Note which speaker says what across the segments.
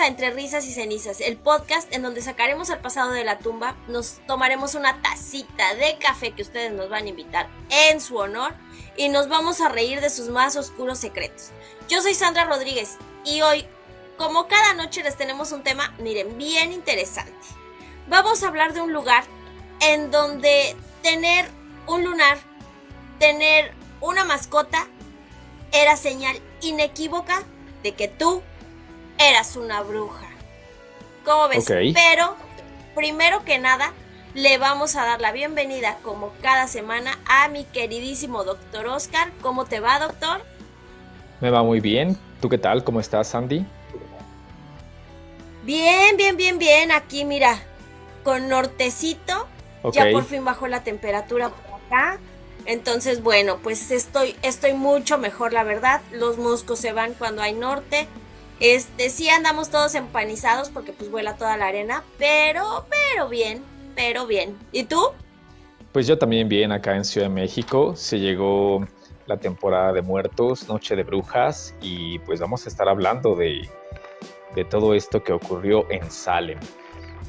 Speaker 1: a Entre Risas y Cenizas, el podcast en donde sacaremos al pasado de la tumba, nos tomaremos una tacita de café que ustedes nos van a invitar en su honor y nos vamos a reír de sus más oscuros secretos. Yo soy Sandra Rodríguez y hoy, como cada noche, les tenemos un tema, miren, bien interesante. Vamos a hablar de un lugar en donde tener un lunar, tener una mascota, era señal inequívoca de que tú eras una bruja. ¿Cómo ves?
Speaker 2: Ok.
Speaker 1: Pero, primero que nada, le vamos a dar la bienvenida, como cada semana, a mi queridísimo doctor Oscar. ¿Cómo te va, doctor?
Speaker 2: Me va muy bien. ¿Tú qué tal? ¿Cómo estás, Sandy?
Speaker 1: Bien. Aquí, mira, con nortecito.
Speaker 2: Ok.
Speaker 1: Ya por fin bajó la temperatura por acá. Entonces, bueno, pues estoy mucho mejor, la verdad. Los moscos se van cuando hay norte. Sí andamos todos empanizados porque pues vuela toda la arena, pero bien. ¿Y tú?
Speaker 2: Pues yo también bien acá en Ciudad de México. Se llegó la temporada de muertos, Noche de Brujas, y pues vamos a estar hablando de todo esto que ocurrió en Salem.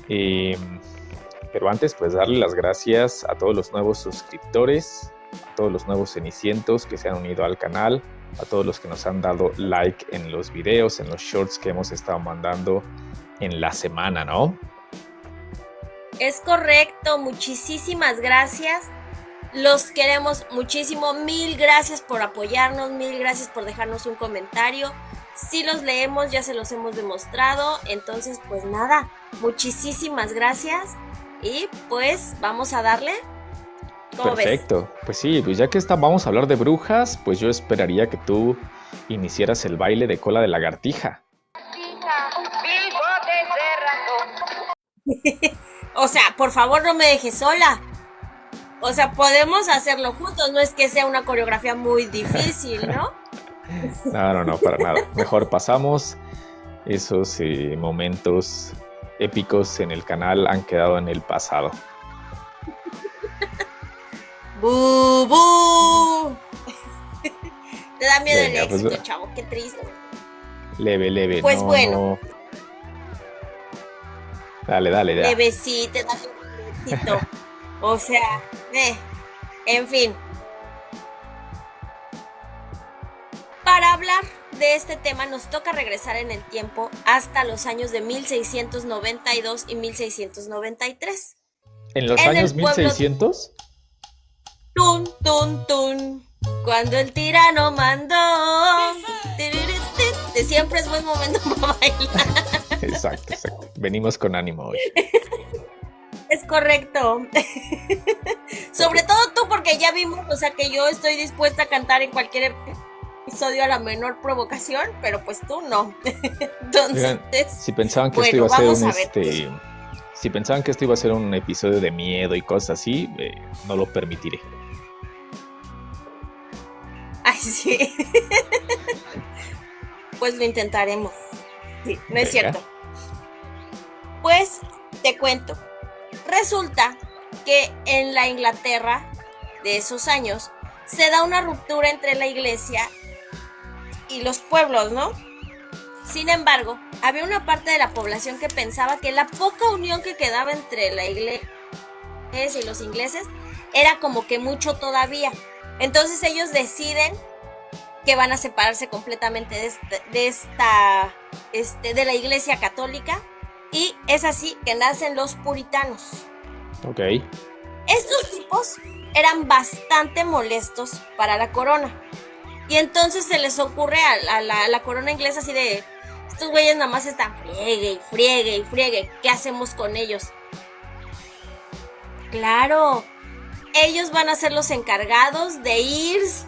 Speaker 2: Pero antes, pues darle las gracias a todos los nuevos suscriptores, a todos los nuevos cenicientos que se han unido al canal, a todos los que nos han dado like en los videos, en los shorts que hemos estado mandando en la semana, ¿no?
Speaker 1: Es correcto, muchísimas gracias. Los queremos muchísimo. Mil gracias por apoyarnos, mil gracias por dejarnos un comentario. Si los leemos, ya se los hemos demostrado. Entonces, pues nada, muchísimas gracias. Y pues vamos a darle. ¿Cómo
Speaker 2: Perfecto.
Speaker 1: ves?
Speaker 2: Pues sí, pues ya que vamos a hablar de brujas, pues yo esperaría que tú iniciaras el baile de cola de lagartija.
Speaker 1: O sea, por favor, no me dejes sola. O sea, podemos hacerlo juntos. No es que sea una coreografía muy difícil, ¿no?
Speaker 2: No, para nada. Mejor pasamos. Esos momentos épicos en el canal han quedado en el pasado.
Speaker 1: ¡Bu, bu! Te da miedo
Speaker 2: Venga,
Speaker 1: el éxito,
Speaker 2: pues,
Speaker 1: chavo, qué triste.
Speaker 2: leve.
Speaker 1: Pues
Speaker 2: No,
Speaker 1: bueno.
Speaker 2: no. Dale.
Speaker 1: Levecito, te da el éxito. O sea, en fin. Para hablar de este tema nos toca regresar en el tiempo hasta los años de 1692 y 1693.
Speaker 2: ¿En los
Speaker 1: En
Speaker 2: años
Speaker 1: el pueblo
Speaker 2: 1600?
Speaker 1: Tun, cuando el tirano mandó. De siempre es buen momento para bailar.
Speaker 2: Exacto. Venimos con ánimo hoy.
Speaker 1: Es correcto. Sobre todo tú, porque ya vimos, o sea, que yo estoy dispuesta a cantar en cualquier episodio a la menor provocación, pero pues tú no. Entonces,
Speaker 2: Oigan, si pensaban que
Speaker 1: bueno,
Speaker 2: esto iba a
Speaker 1: vamos
Speaker 2: ser
Speaker 1: a ver.
Speaker 2: si pensaban que esto iba a ser un episodio de miedo y cosas así, no lo permitiré.
Speaker 1: Ay, sí. Pues lo intentaremos. Sí, no es
Speaker 2: Venga.
Speaker 1: cierto. Pues te cuento. Resulta que en la Inglaterra de esos años se da una ruptura entre la iglesia y los pueblos, ¿no? Sin embargo, había una parte de la población que pensaba que la poca unión que quedaba entre la iglesia y los ingleses era como que mucho todavía. Entonces ellos deciden que van a separarse completamente de la iglesia católica, y es así que nacen los puritanos.
Speaker 2: Ok.
Speaker 1: Estos tipos eran bastante molestos para la corona, y entonces se les ocurre a la corona inglesa así de: estos güeyes nada más están friegue, ¿qué hacemos con ellos? Claro, ellos van a ser los encargados de irse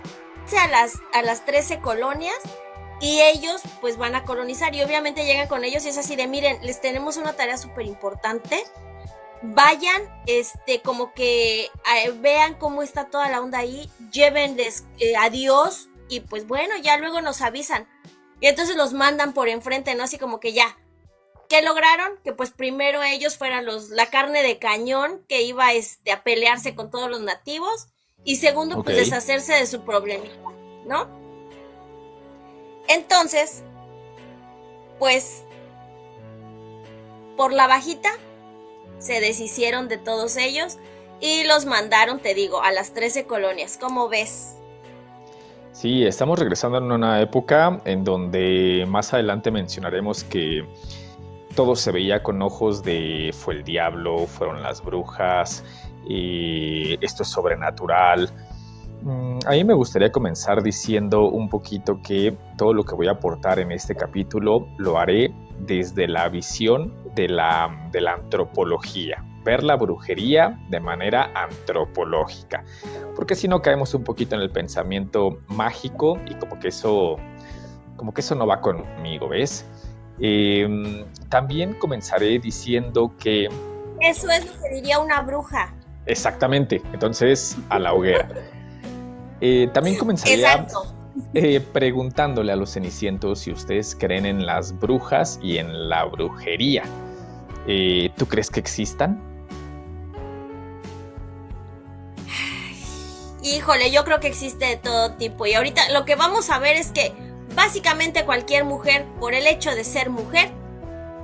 Speaker 1: a las 13 colonias, y ellos pues van a colonizar, y obviamente llegan con ellos y es así de: miren, les tenemos una tarea súper importante, vayan, como que vean cómo está toda la onda ahí, llévenles adiós, y pues bueno, ya luego nos avisan. Y entonces los mandan por enfrente, ¿no? Así como que ya. ¿Qué lograron? Que pues primero ellos fueran la carne de cañón que iba a pelearse con todos los nativos, y segundo, pues
Speaker 2: Ok.
Speaker 1: deshacerse de su problemita, ¿no? Entonces, pues por la bajita se deshicieron de todos ellos y los mandaron, te digo, a las 13 colonias. ¿Cómo ves?
Speaker 2: Sí, estamos regresando en una época en donde más adelante mencionaremos que todo se veía con ojos de fue el diablo, fueron las brujas, esto es sobrenatural. A mí me gustaría comenzar diciendo un poquito que todo lo que voy a aportar en este capítulo lo haré desde la visión de la antropología, ver la brujería de manera antropológica, porque si no caemos un poquito en el pensamiento mágico y como que eso no va conmigo, ¿ves? También comenzaré diciendo que...
Speaker 1: Eso es lo que diría una bruja.
Speaker 2: Exactamente, entonces a la hoguera. También comenzaría preguntándole a los cenicientos si ustedes creen en las brujas y en la brujería. ¿Tú crees que existan?
Speaker 1: Híjole, yo creo que existe de todo tipo. Y ahorita lo que vamos a ver es que básicamente cualquier mujer, por el hecho de ser mujer,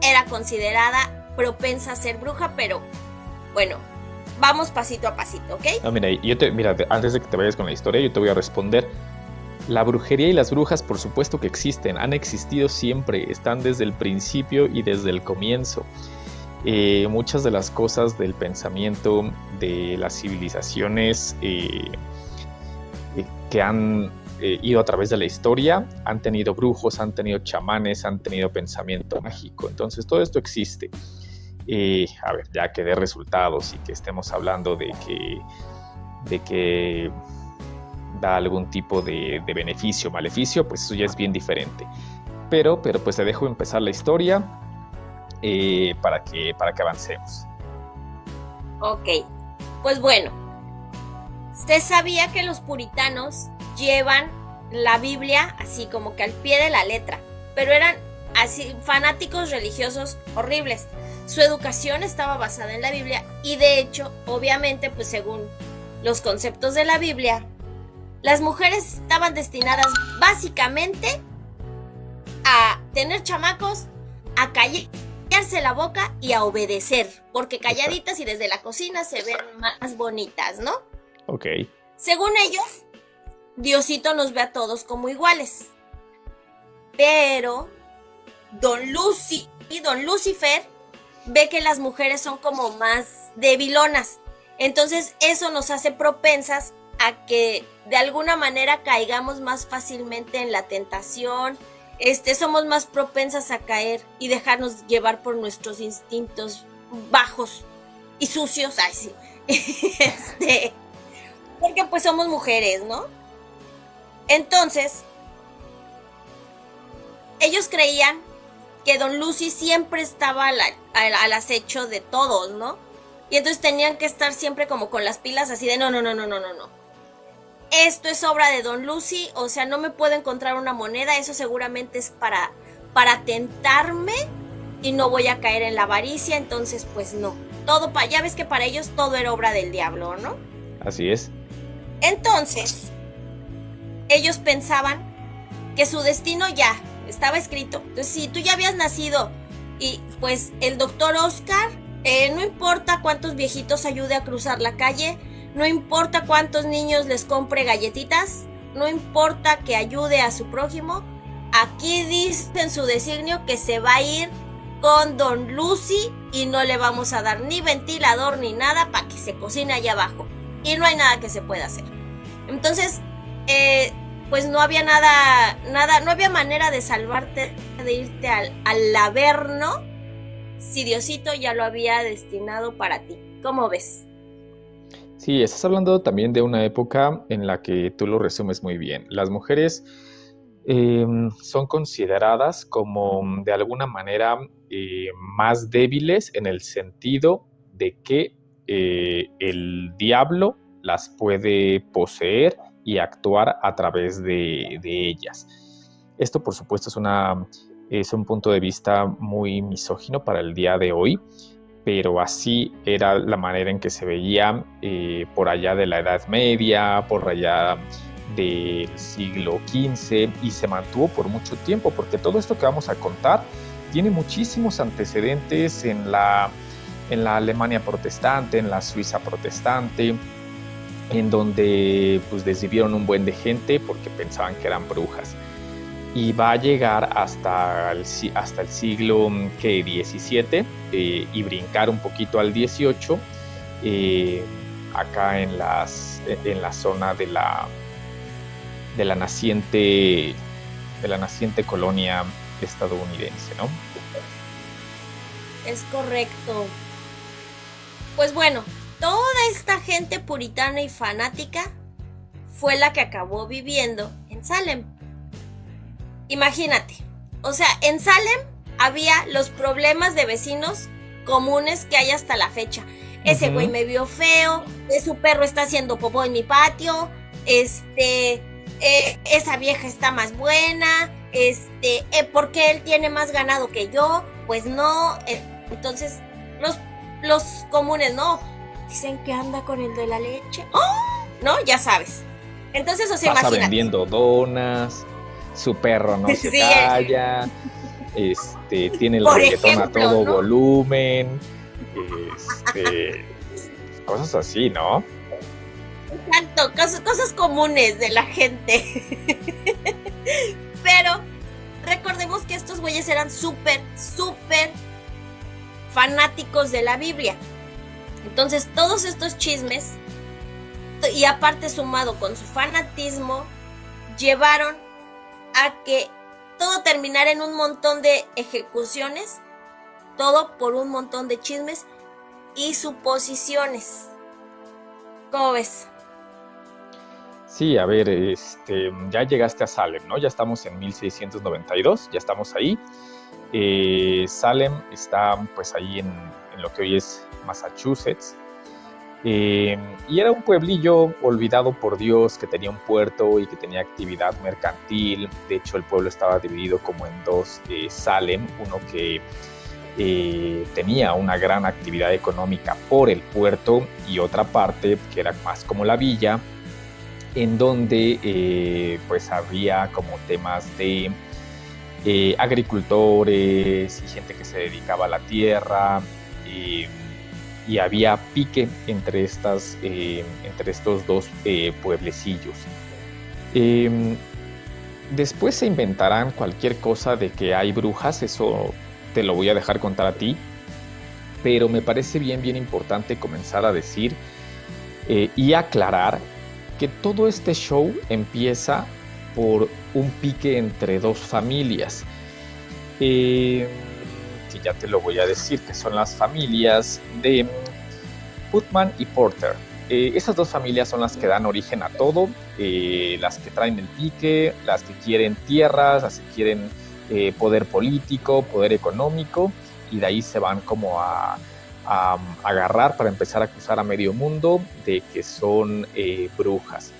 Speaker 1: era considerada propensa a ser bruja, pero bueno, vamos pasito a pasito, ¿ok?
Speaker 2: No, mira, antes de que te vayas con la historia, yo te voy a responder. La brujería y las brujas, por supuesto que existen, han existido siempre, están desde el principio y desde el comienzo. Muchas de las cosas del pensamiento de las civilizaciones que han ido a través de la historia han tenido brujos, han tenido chamanes, han tenido pensamiento mágico. Entonces todo esto existe. A ver, ya que dé resultados y que estemos hablando de que da algún tipo de beneficio o maleficio, pues eso ya es bien diferente. Pero pues te dejo empezar la historia para que avancemos.
Speaker 1: Ok, pues bueno, usted sabía que los puritanos llevan la Biblia así como que al pie de la letra, pero eran así fanáticos religiosos horribles. Su educación estaba basada en la Biblia y de hecho, obviamente, pues según los conceptos de la Biblia, las mujeres estaban destinadas básicamente a tener chamacos, a callarse la boca y a obedecer, porque calladitas y desde la cocina se ven más bonitas, ¿no?
Speaker 2: Ok.
Speaker 1: Según ellos, Diosito nos ve a todos como iguales. Pero Don Lucifer ve que las mujeres son como más debilonas. Entonces eso nos hace propensas a que de alguna manera caigamos más fácilmente en la tentación. Somos más propensas a caer y dejarnos llevar por nuestros instintos bajos y sucios. Ay, sí. Porque pues somos mujeres, ¿no? Entonces, ellos creían que Don Lucy siempre estaba al acecho de todos, ¿no? Y entonces tenían que estar siempre como con las pilas así de no. Esto es obra de Don Lucy, o sea, no me puedo encontrar una moneda, eso seguramente es para tentarme y no voy a caer en la avaricia, entonces pues no. Ya ves que para ellos todo era obra del diablo, ¿no?
Speaker 2: Así es.
Speaker 1: Entonces, ellos pensaban que su destino ya estaba escrito. Entonces, si tú ya habías nacido y pues el doctor Oscar, no importa cuántos viejitos ayude a cruzar la calle, no importa cuántos niños les compre galletitas, no importa que ayude a su prójimo, aquí dice en su designio que se va a ir con Don Lucy y no le vamos a dar ni ventilador ni nada para que se cocine allá abajo. Y no hay nada que se pueda hacer. Entonces, pues no había nada, no había manera de salvarte, de irte al averno, si Diosito ya lo había destinado para ti. ¿Cómo ves?
Speaker 2: Sí, estás hablando también de una época en la que tú lo resumes muy bien. Las mujeres son consideradas como de alguna manera más débiles en el sentido de que el diablo las puede poseer y actuar a través de ellas. Esto, por supuesto, es un punto de vista muy misógino para el día de hoy, pero así era la manera en que se veía por allá de la Edad Media, por allá del siglo XV, y se mantuvo por mucho tiempo, porque todo esto que vamos a contar tiene muchísimos antecedentes en la Alemania protestante, en la Suiza protestante, en donde pues desvivieron un buen de gente porque pensaban que eran brujas. Y va a llegar hasta el siglo XVII y brincar un poquito al XVIII, acá en la zona de la naciente colonia estadounidense, ¿no?
Speaker 1: Es correcto. Pues bueno, toda esta gente puritana y fanática fue la que acabó viviendo en Salem. Imagínate, o sea, en Salem había los problemas de vecinos comunes que hay hasta la fecha. Ese güey me vio feo, su perro está haciendo popó en mi patio, esa vieja está más buena, ¿por qué él tiene más ganado que yo? Pues no, entonces los comunes, no, dicen que anda con el de la leche, ¡oh! No, ya sabes. Entonces, o sea,
Speaker 2: pasa
Speaker 1: imagínate.
Speaker 2: Vendiendo donas, su perro no se calla, tiene el reggaetón a todo, ¿no? Volumen, cosas así, ¿no?
Speaker 1: Exacto, cosas comunes de la gente. Pero recordemos que estos güeyes eran súper fanáticos de la Biblia. Entonces todos estos chismes, y aparte sumado con su fanatismo, llevaron a que todo terminara en un montón de ejecuciones, todo por un montón de chismes y suposiciones. ¿Cómo ves?
Speaker 2: Sí, a ver, ya llegaste a Salem, ¿no? Ya estamos en 1692, ya estamos ahí. Salem está pues ahí en lo que hoy es Massachusetts. Y era un pueblillo olvidado por Dios que tenía un puerto y que tenía actividad mercantil. De hecho, el pueblo estaba dividido como en dos Salem, uno que tenía una gran actividad económica por el puerto y otra parte que era más como la villa, en donde pues había como temas de agricultores y gente que se dedicaba a la tierra, y había pique entre estos dos pueblecillos. Después se inventarán cualquier cosa de que hay brujas, eso te lo voy a dejar contar a ti, pero me parece bien importante comenzar a decir y aclarar que todo este show empieza por un pique entre dos familias, que ya te lo voy a decir, que son las familias de Putman y Porter. Esas dos familias son las que dan origen a todo, las que traen el pique, las que quieren tierras, las que quieren poder político, poder económico, y de ahí se van como a agarrar para empezar a acusar a medio mundo de que son brujas.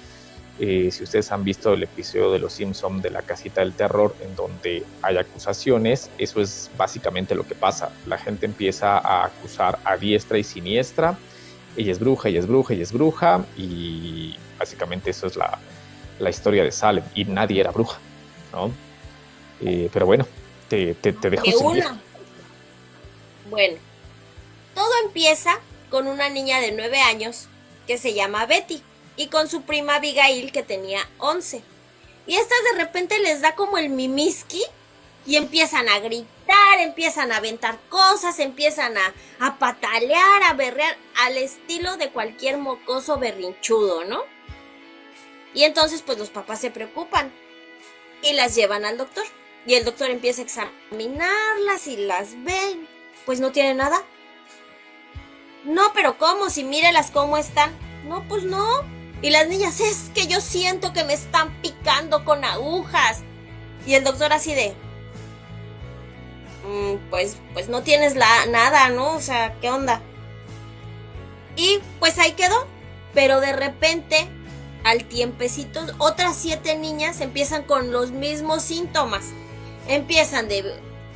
Speaker 2: Si ustedes han visto el episodio de Los Simpson de la Casita del Terror, en donde hay acusaciones, eso es básicamente lo que pasa. La gente empieza a acusar a diestra y siniestra. Ella es bruja, ella es bruja, ella es bruja, y básicamente eso es la historia de Salem, y nadie era bruja, ¿no? Pero bueno, te dejo seguir.
Speaker 1: Bueno, todo empieza con una niña de 9 años que se llama Betty, y con su prima Abigail, que tenía 11. Y estas de repente les da como el mimiski y empiezan a gritar, empiezan a aventar cosas, empiezan a patalear, a berrear, al estilo de cualquier mocoso berrinchudo, ¿no? Y entonces pues los papás se preocupan y las llevan al doctor. Y el doctor empieza a examinarlas y las ven. Pues no tienen nada. No, pero ¿cómo? Si mírelas cómo están. No, pues no. Y las niñas, es que yo siento que me están picando con agujas. Y el doctor así de... Pues no tienes nada, ¿no? O sea, ¿qué onda? Y pues ahí quedó. Pero de repente, al tiempecito, otras 7 niñas empiezan con los mismos síntomas. Empiezan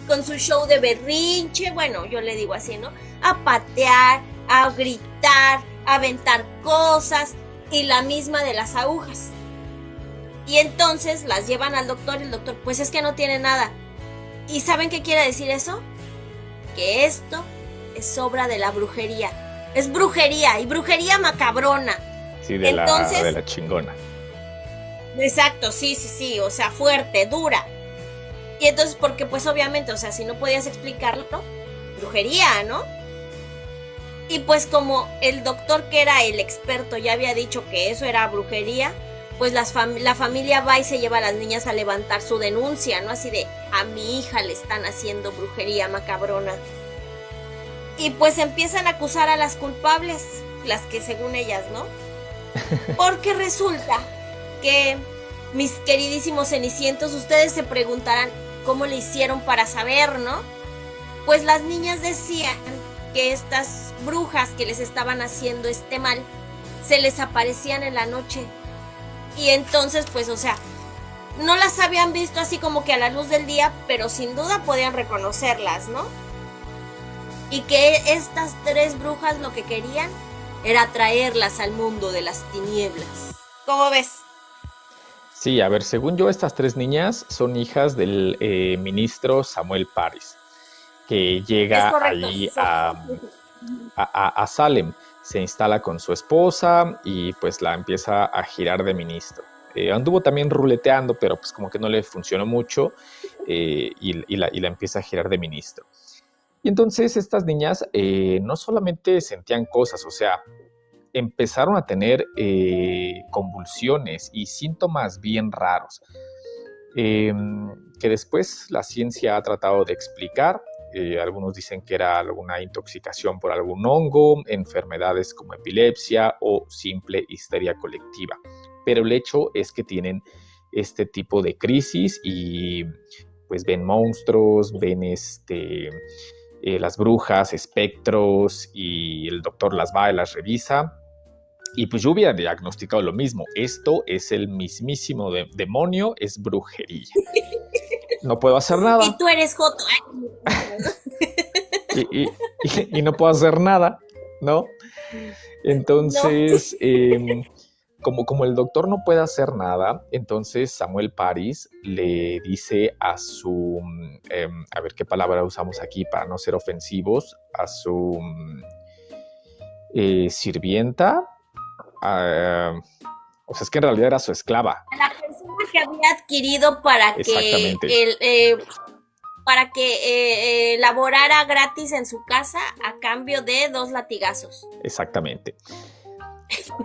Speaker 1: con su show de berrinche, bueno, yo le digo así, ¿no? A patear, a gritar, a aventar cosas, y la misma de las agujas. Y entonces las llevan al doctor y el doctor, pues es que no tiene nada. ¿Y saben qué quiere decir eso? Que esto es obra de la brujería. Es brujería, y brujería macabrona.
Speaker 2: Sí, de la chingona.
Speaker 1: Exacto, sí, o sea, fuerte, dura. Y entonces, porque pues obviamente, o sea, si no podías explicarlo, brujería, ¿no? Y pues como el doctor que era el experto ya había dicho que eso era brujería, pues la familia va y se lleva a las niñas a levantar su denuncia, ¿no? Así de, a mi hija le están haciendo brujería macabrona. Y pues empiezan a acusar a las culpables, las que según ellas, ¿no? Porque resulta que, mis queridísimos cenicientos, ustedes se preguntarán cómo le hicieron para saber, ¿no? Pues las niñas decían que estas brujas que les estaban haciendo este mal se les aparecían en la noche. Y entonces, pues, o sea, no las habían visto así como que a la luz del día, pero sin duda podían reconocerlas, ¿no? Y que estas 3 brujas lo que querían era traerlas al mundo de las tinieblas. ¿Cómo ves?
Speaker 2: Sí, a ver, según yo, estas 3 niñas son hijas del ministro Samuel Parris, que llega ahí a Salem, se instala con su esposa y pues la empieza a girar de ministro. Anduvo también ruleteando, pero pues como que no le funcionó mucho y la empieza a girar de ministro. Y entonces estas niñas no solamente sentían cosas, o sea, empezaron a tener convulsiones y síntomas bien raros, que después la ciencia ha tratado de explicar. Algunos dicen que era alguna intoxicación por algún hongo, enfermedades como epilepsia o simple histeria colectiva. Pero el hecho es que tienen este tipo de crisis y pues ven monstruos, ven las brujas, espectros, y el doctor las va y las revisa. Y pues yo hubiera diagnosticado lo mismo. Esto es el mismísimo demonio, es brujería. No puedo hacer nada.
Speaker 1: Y tú eres Joto.
Speaker 2: y no puedo hacer nada, ¿no? Entonces, como el doctor no puede hacer nada, entonces Samuel Parris le dice a su, a ver qué palabra usamos aquí para no ser ofensivos, a su sirvienta, o sea, es que en realidad era su esclava.
Speaker 1: A la persona que había adquirido para que laborara gratis en su casa a cambio de 2 latigazos.
Speaker 2: Exactamente.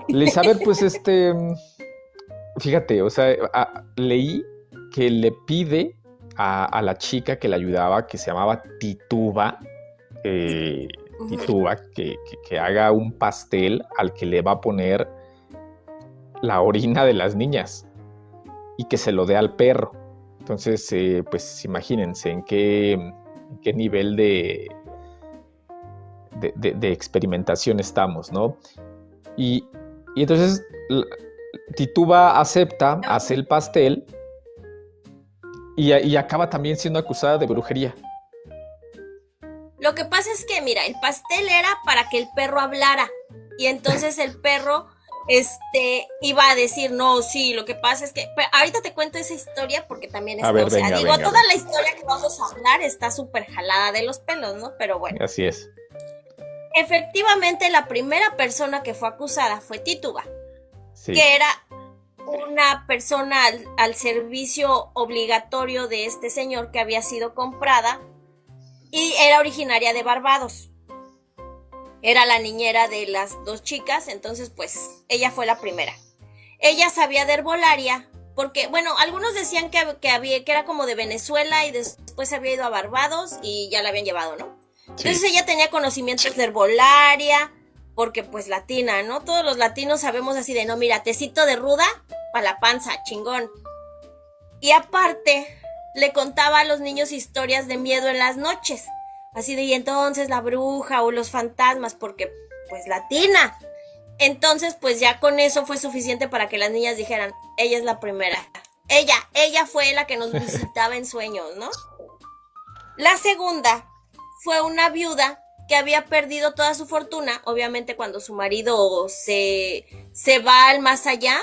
Speaker 2: Elizabeth, pues fíjate, o sea, leí que le pide a la chica que le ayudaba, que se llamaba Tituba, que haga un pastel al que le va a poner la orina de las niñas y que se lo dé al perro. Entonces, pues imagínense en qué nivel de experimentación estamos, ¿no? Y entonces Tituba acepta, hace el pastel y acaba también siendo acusada de brujería.
Speaker 1: Lo que pasa es que, mira, el pastel era para que el perro hablara. Y entonces el perro iba a decir, no, sí, lo que pasa es que... Pero ahorita te cuento esa historia porque también está...
Speaker 2: Ver, venga,
Speaker 1: toda la historia que vamos a hablar está súper jalada de los pelos, ¿no? Pero bueno.
Speaker 2: Así es.
Speaker 1: Efectivamente, la primera persona que fue acusada fue Tituba,
Speaker 2: sí,
Speaker 1: que era una persona al servicio obligatorio de este señor que había sido comprada y era originaria de Barbados. Era la niñera de las 2 chicas, entonces pues ella fue la primera. Ella sabía de herbolaria, porque, bueno, algunos decían que era como de Venezuela y después se había ido a Barbados y ya la habían llevado, ¿no? Sí. Entonces ella tenía conocimientos de herbolaria, porque pues latina, ¿no? Todos los latinos sabemos así de, no, mira, tecito de ruda para la panza, chingón. Y aparte, le contaba a los niños historias de miedo en las noches. Así de, y entonces la bruja o los fantasmas, porque pues latina. Entonces pues ya con eso fue suficiente para que las niñas dijeran, ella es la primera. Ella fue la que nos visitaba en sueños, ¿no? La segunda fue una viuda que había perdido toda su fortuna, obviamente cuando su marido se va al más allá.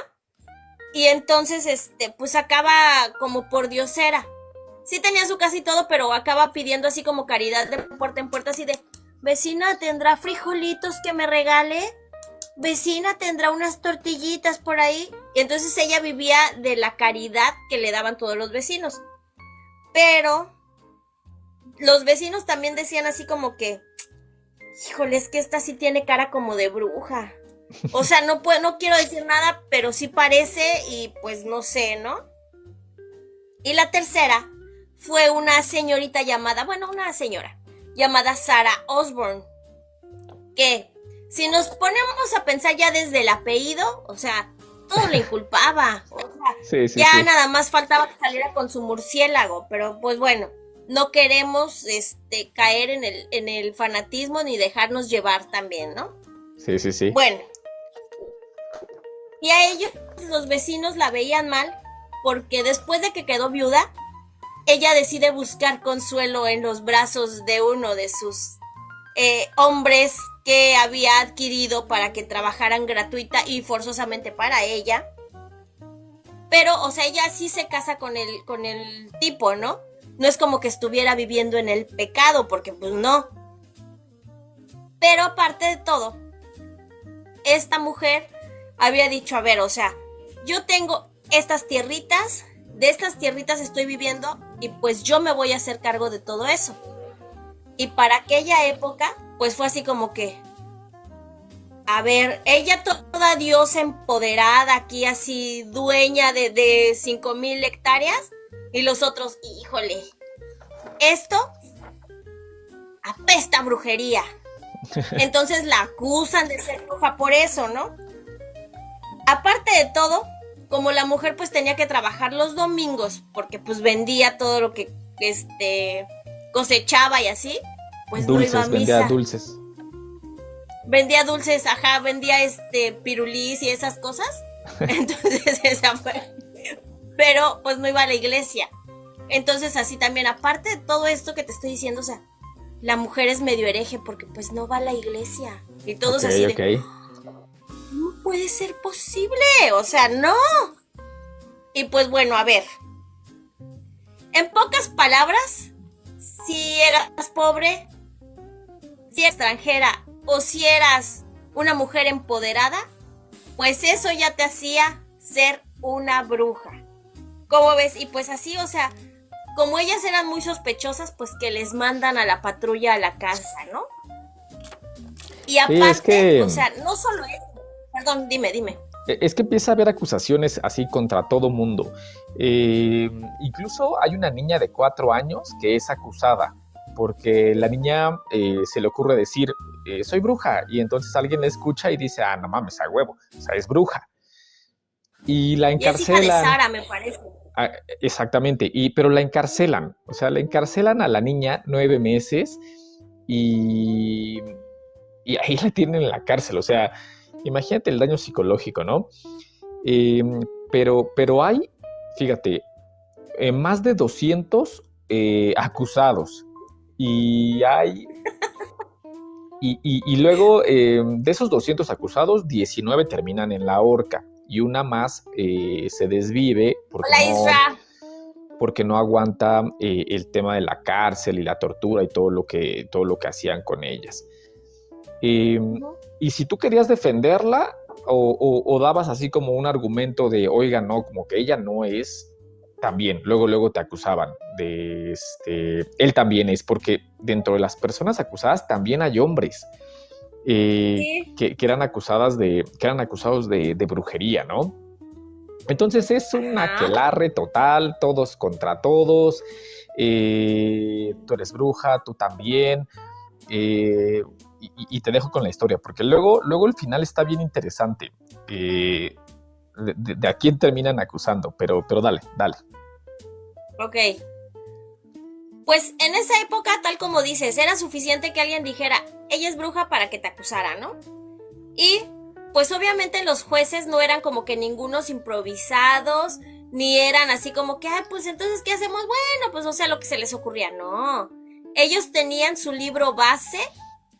Speaker 1: Y entonces pues acaba como por diosera. sí tenía su casa y todo, pero acaba pidiendo así como caridad de puerta en puerta, así de, vecina, ¿tendrá frijolitos que me regale? Vecina, ¿tendrá unas tortillitas por ahí? Y entonces ella vivía de la caridad que le daban todos los vecinos. Pero los vecinos también decían así como que, híjole, es que esta sí tiene cara como de bruja. O sea, no quiero decir nada, pero sí parece y pues no sé, ¿no? Y la tercera fue una señorita llamada, bueno, una señora llamada Sarah Osborne, que si nos ponemos a pensar ya desde el apellido, o sea, todo le inculpaba. O sea,
Speaker 2: Sí,
Speaker 1: ya
Speaker 2: sí.
Speaker 1: nada más faltaba que saliera con su murciélago, pero pues bueno, no queremos caer en el fanatismo ni dejarnos llevar también, ¿no?
Speaker 2: Sí.
Speaker 1: Bueno, y a ellos los vecinos la veían mal porque después de que quedó viuda, ella decide buscar consuelo en los brazos de uno de sus hombres que había adquirido para que trabajaran gratuita y forzosamente para ella. Pero, o sea, ella sí se casa con el tipo, ¿no? No es como que estuviera viviendo en el pecado, porque pues no. Pero aparte de todo, esta mujer había dicho, a ver, o sea, yo tengo estas tierritas, de estas tierritas estoy viviendo y pues yo me voy a hacer cargo de todo eso. Y para aquella época, pues fue así como que, a ver, ella toda diosa empoderada, aquí así dueña de 5,000 hectáreas, y los otros, híjole, esto apesta a brujería. Entonces la acusan de ser bruja por eso, ¿no? Aparte de todo, como la mujer pues tenía que trabajar los domingos, porque pues vendía todo lo que cosechaba y así, pues no iba a
Speaker 2: Dulces, vendía
Speaker 1: misa.
Speaker 2: dulces.
Speaker 1: Vendía dulces, ajá, vendía pirulís y esas cosas. Entonces esa fue. Pero pues no iba a la iglesia. Entonces así también, aparte de todo esto que te estoy diciendo, o sea, la mujer es medio hereje porque pues no va a la iglesia. Y todos
Speaker 2: Ok,
Speaker 1: así de,
Speaker 2: ok.
Speaker 1: no puede ser posible, o sea, no. Y pues bueno, a ver, en pocas palabras, si eras pobre, si eras extranjera o si eras una mujer empoderada, pues eso ya te hacía ser una bruja. ¿Cómo ves? Y pues así, o sea, como ellas eran muy sospechosas, pues que les mandan a la patrulla a la casa, ¿no? Y
Speaker 2: Sí, es
Speaker 1: aparte,
Speaker 2: que,
Speaker 1: o sea, no solo eso, perdón, dime.
Speaker 2: es que empieza a haber acusaciones así contra todo mundo. Incluso hay una niña de 4 años que es acusada porque la niña se le ocurre decir, soy bruja, y entonces alguien le escucha y dice, no mames, a huevo, o sea, es bruja. Y la
Speaker 1: Y es hija de
Speaker 2: encarcelan.
Speaker 1: Sara, me parece.
Speaker 2: Exactamente, pero la encarcelan, o sea, la encarcelan a la niña 9 meses y, y ahí la tienen en la cárcel, o sea, imagínate el daño psicológico, ¿no? Eh, pero hay, fíjate, más de 200 acusados y hay, y luego de esos 200 acusados, 19 terminan en la horca y una más se desvive
Speaker 1: Hola, Isra.
Speaker 2: porque no aguanta el tema de la cárcel y la tortura y todo lo que hacían con ellas. Y si tú querías defenderla o dabas así como un argumento de, oiga, no, como que ella no es, también, luego te acusaban de, él también es, porque dentro de las personas acusadas también hay hombres
Speaker 1: Sí.
Speaker 2: que eran acusados de brujería, ¿no? Entonces es un
Speaker 1: Ajá.
Speaker 2: aquelarre total, todos contra todos, tú eres bruja, tú también, y te dejo con la historia, porque luego el final está bien interesante, de a quién terminan acusando, pero dale.
Speaker 1: Ok. Pues en esa época, tal como dices, era suficiente que alguien dijera, ella es bruja para que te acusara, ¿no? Y pues obviamente los jueces no eran como que ningunos improvisados, ni eran así como que, pues entonces, ¿qué hacemos? Bueno, pues o sea, lo que se les ocurría, no. Ellos tenían su libro base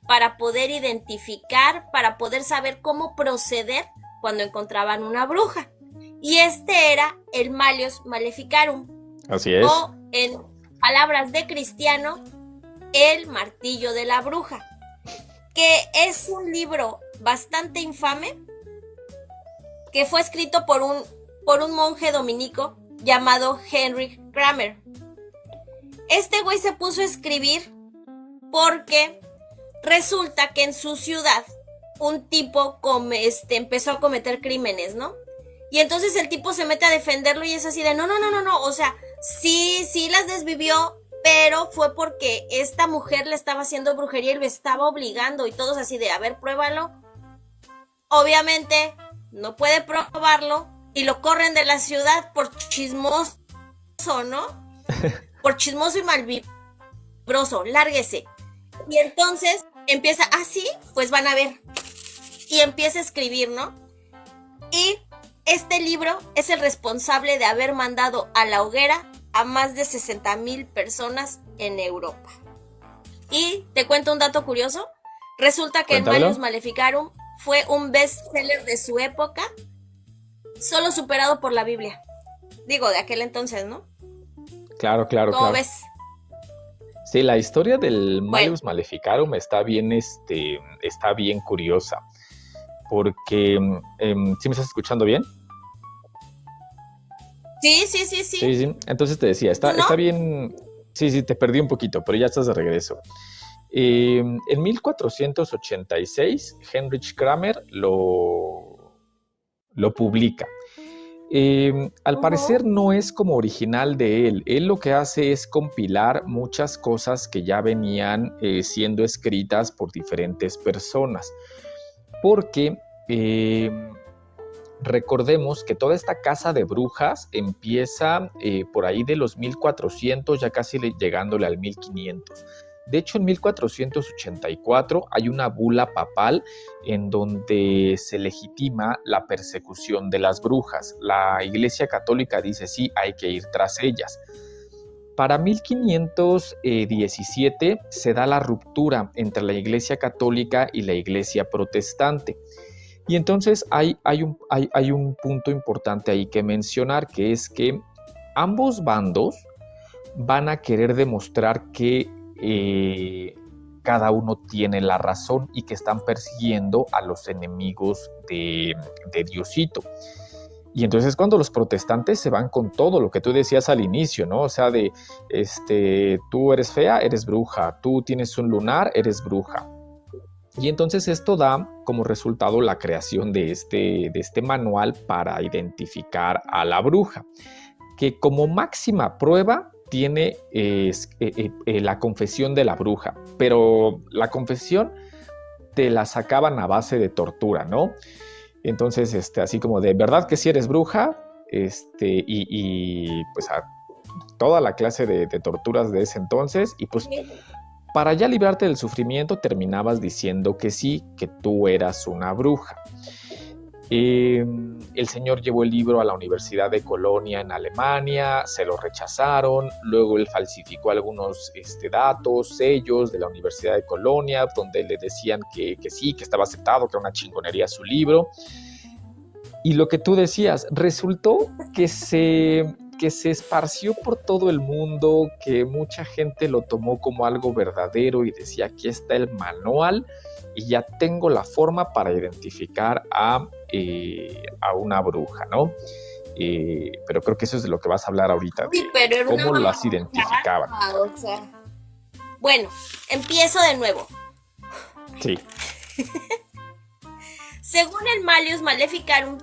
Speaker 1: para poder identificar, para poder saber cómo proceder cuando encontraban una bruja. Y este era el Malleus Maleficarum,
Speaker 2: Así es.
Speaker 1: o en palabras de Cristiano, El martillo de la bruja, que es un libro bastante infame que fue escrito por un monje dominico llamado Henry Kramer. Este güey se puso a escribir porque resulta que en su ciudad un tipo empezó a cometer crímenes, ¿no? Y entonces el tipo se mete a defenderlo y es así de, no, o sea, sí las desvivió, pero fue porque esta mujer le estaba haciendo brujería y lo estaba obligando y todos así de, a ver, pruébalo. Obviamente no puede probarlo y lo corren de la ciudad por chismoso, ¿no? Por chismoso y malvibroso, lárguese. Y entonces empieza, sí, pues van a ver. Y empieza a escribir, ¿no? Y este libro es el responsable de haber mandado a la hoguera a más de 60,000 personas en Europa. Y te cuento un dato curioso. Resulta que
Speaker 2: Cuéntamelo.
Speaker 1: Malleus Maleficarum fue un bestseller de su época, solo superado por la Biblia. Digo, de aquel entonces, ¿no?
Speaker 2: Claro.
Speaker 1: ¿Cómo ves?
Speaker 2: Sí, la historia del Malleus
Speaker 1: Bueno.
Speaker 2: Maleficarum está bien curiosa, porque, ¿sí me estás escuchando bien?
Speaker 1: Sí.
Speaker 2: Sí. Entonces te decía,
Speaker 1: ¿Tú no?
Speaker 2: está bien. Sí, te perdí un poquito, pero ya estás de regreso. En 1486, Heinrich Kramer lo publica. Al parecer no es como original de él. Él lo que hace es compilar muchas cosas que ya venían siendo escritas por diferentes personas. Porque recordemos que toda esta casa de brujas empieza por ahí de los 1400, ya casi llegándole al 1500. De hecho, en 1484 hay una bula papal en donde se legitima la persecución de las brujas. La Iglesia Católica dice sí, hay que ir tras ellas. Para 1517 se da la ruptura entre la Iglesia Católica y la Iglesia Protestante. Y entonces hay un punto importante ahí que mencionar, que es que ambos bandos van a querer demostrar que cada uno tiene la razón y que están persiguiendo a los enemigos de Diosito. Y entonces cuando los protestantes se van con todo lo que tú decías al inicio, ¿no? O sea, de tú eres fea, eres bruja, tú tienes un lunar, eres bruja. Y entonces esto da como resultado la creación de este manual para identificar a la bruja, que como máxima prueba tiene la confesión de la bruja, pero la confesión te la sacaban a base de tortura, ¿no? Entonces, así como de verdad que sí eres bruja, y pues a toda la clase de torturas de ese entonces, y pues para ya librarte del sufrimiento terminabas diciendo que sí, que tú eras una bruja. El señor llevó el libro a la Universidad de Colonia en Alemania, se lo rechazaron, luego él falsificó algunos datos, sellos de la Universidad de Colonia, donde le decían que sí, que estaba aceptado, que era una chingonería su libro. Y lo que tú decías, resultó que se esparció por todo el mundo, que mucha gente lo tomó como algo verdadero y decía, aquí está el manual y ya tengo la forma para identificar a una bruja, ¿no? Pero creo que eso es de lo que vas a hablar ahorita, de cómo las identificaban.
Speaker 1: O sea. Bueno, empiezo de nuevo.
Speaker 2: Sí.
Speaker 1: Según el Malleus Maleficarum,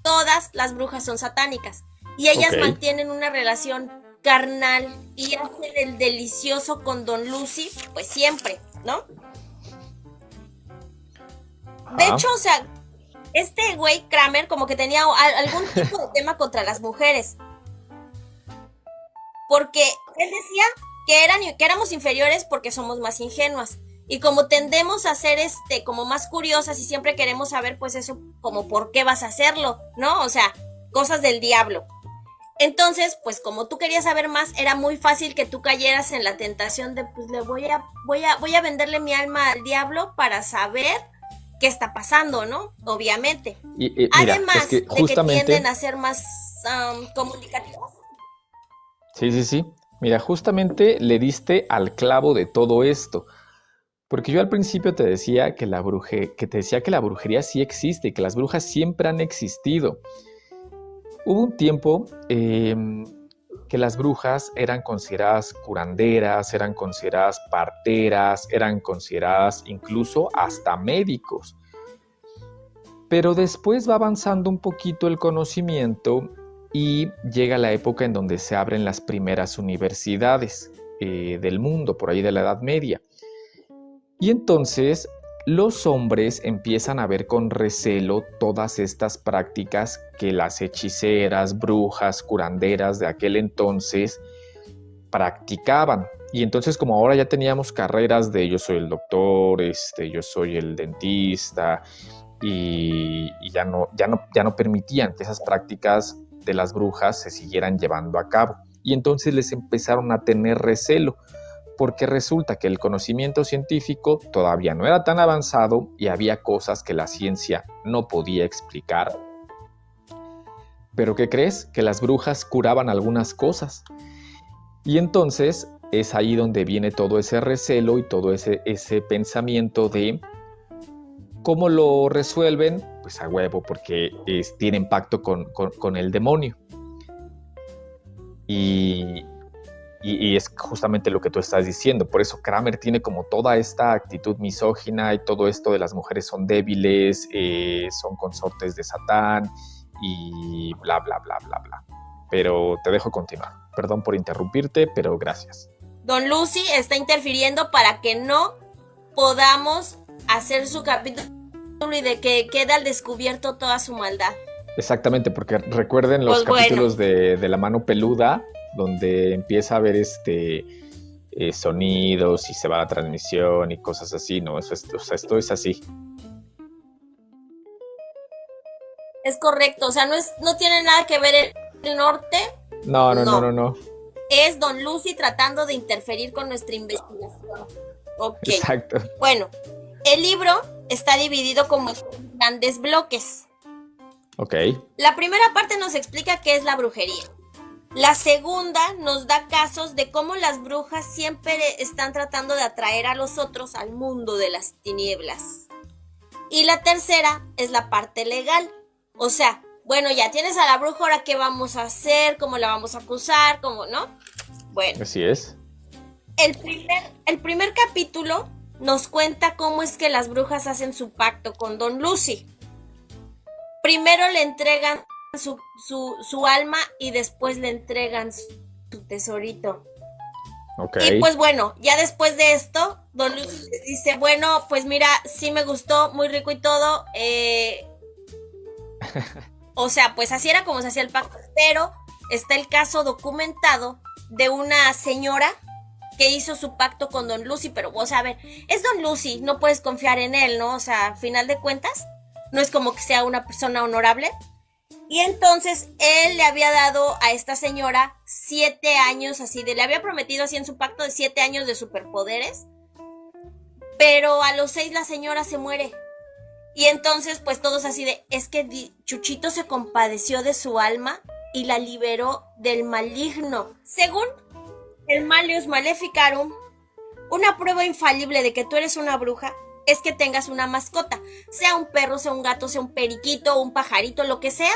Speaker 1: todas las brujas son satánicas y ellas mantienen una relación carnal y hacen el delicioso con Don Lucy, pues siempre, ¿no? De hecho, o sea, este güey Kramer como que tenía algún tipo de tema contra las mujeres. Porque él decía que éramos inferiores porque somos más ingenuas. Y como tendemos a ser como más curiosas y siempre queremos saber pues eso, como por qué vas a hacerlo, ¿no? O sea, cosas del diablo. Entonces, pues como tú querías saber más, era muy fácil que tú cayeras en la tentación de pues le voy a venderle mi alma al diablo para saber qué está pasando, ¿no? Obviamente.
Speaker 2: Mira,
Speaker 1: además
Speaker 2: es que
Speaker 1: de que tienden a ser más comunicativos.
Speaker 2: Sí. Mira, justamente le diste al clavo de todo esto. Porque yo al principio te decía que la brujería sí existe y que las brujas siempre han existido. Hubo un tiempo que las brujas eran consideradas curanderas, eran consideradas parteras, eran consideradas incluso hasta médicos. Pero después va avanzando un poquito el conocimiento y llega la época en donde se abren las primeras universidades del mundo, por ahí de la Edad Media. Y entonces los hombres empiezan a ver con recelo todas estas prácticas que las hechiceras, brujas, curanderas de aquel entonces practicaban. Y entonces, como ahora ya teníamos carreras de yo soy el doctor, yo soy el dentista, y ya no permitían que esas prácticas de las brujas se siguieran llevando a cabo. Y entonces les empezaron a tener recelo, porque resulta que el conocimiento científico todavía no era tan avanzado y había cosas que la ciencia no podía explicar. ¿Pero qué crees? Que las brujas curaban algunas cosas. Y entonces es ahí donde viene todo ese recelo y todo ese pensamiento de ¿cómo lo resuelven? Pues a huevo, porque tienen pacto con el demonio. Y es justamente lo que tú estás diciendo. Por eso Kramer tiene como toda esta actitud misógina y todo esto de las mujeres son débiles, son consortes de Satán y bla, bla, bla, bla, bla. Pero te dejo continuar. Perdón por interrumpirte, pero gracias.
Speaker 1: Don Lucy está interfiriendo para que no podamos hacer su capítulo y de que quede al descubierto toda su maldad.
Speaker 2: Exactamente, porque recuerden los capítulos de La Mano Peluda, donde empieza a haber sonidos y se va la transmisión y cosas así, ¿no? Esto es así.
Speaker 1: Es correcto, o sea, no tiene nada que ver el norte.
Speaker 2: No.
Speaker 1: Es Don Lucy tratando de interferir con nuestra investigación. Ok.
Speaker 2: Exacto.
Speaker 1: Bueno, el libro está dividido como en grandes bloques.
Speaker 2: Ok.
Speaker 1: La primera parte nos explica qué es la brujería. La segunda nos da casos de cómo las brujas siempre están tratando de atraer a los otros al mundo de las tinieblas. Y la tercera es la parte legal. O sea, bueno, ya tienes a la bruja, ahora qué vamos a hacer, cómo la vamos a acusar, cómo, ¿no? Bueno.
Speaker 2: Así es.
Speaker 1: El primer capítulo nos cuenta cómo es que las brujas hacen su pacto con Don Lucy. Primero le entregan su alma y después le entregan su tesorito.
Speaker 2: Okay.
Speaker 1: Y pues bueno, ya después de esto, Don Lucy les dice, bueno, pues mira, sí me gustó, muy rico y todo. O sea, pues así era como se hacía el pacto. Pero está el caso documentado de una señora que hizo su pacto con Don Lucy, pero vos a ver, es Don Lucy, no puedes confiar en él, ¿no? O sea, a final de cuentas, no es como que sea una persona honorable. Y entonces él le había dado a esta señora 7 años, le había prometido así en su pacto de 7 años de superpoderes, pero a los 6 la señora se muere. Y entonces pues todos así de, es que Chuchito se compadeció de su alma y la liberó del maligno. Según el Malleus Maleficarum, una prueba infalible de que tú eres una bruja es que tengas una mascota, sea un perro, sea un gato, sea un periquito, un pajarito, lo que sea,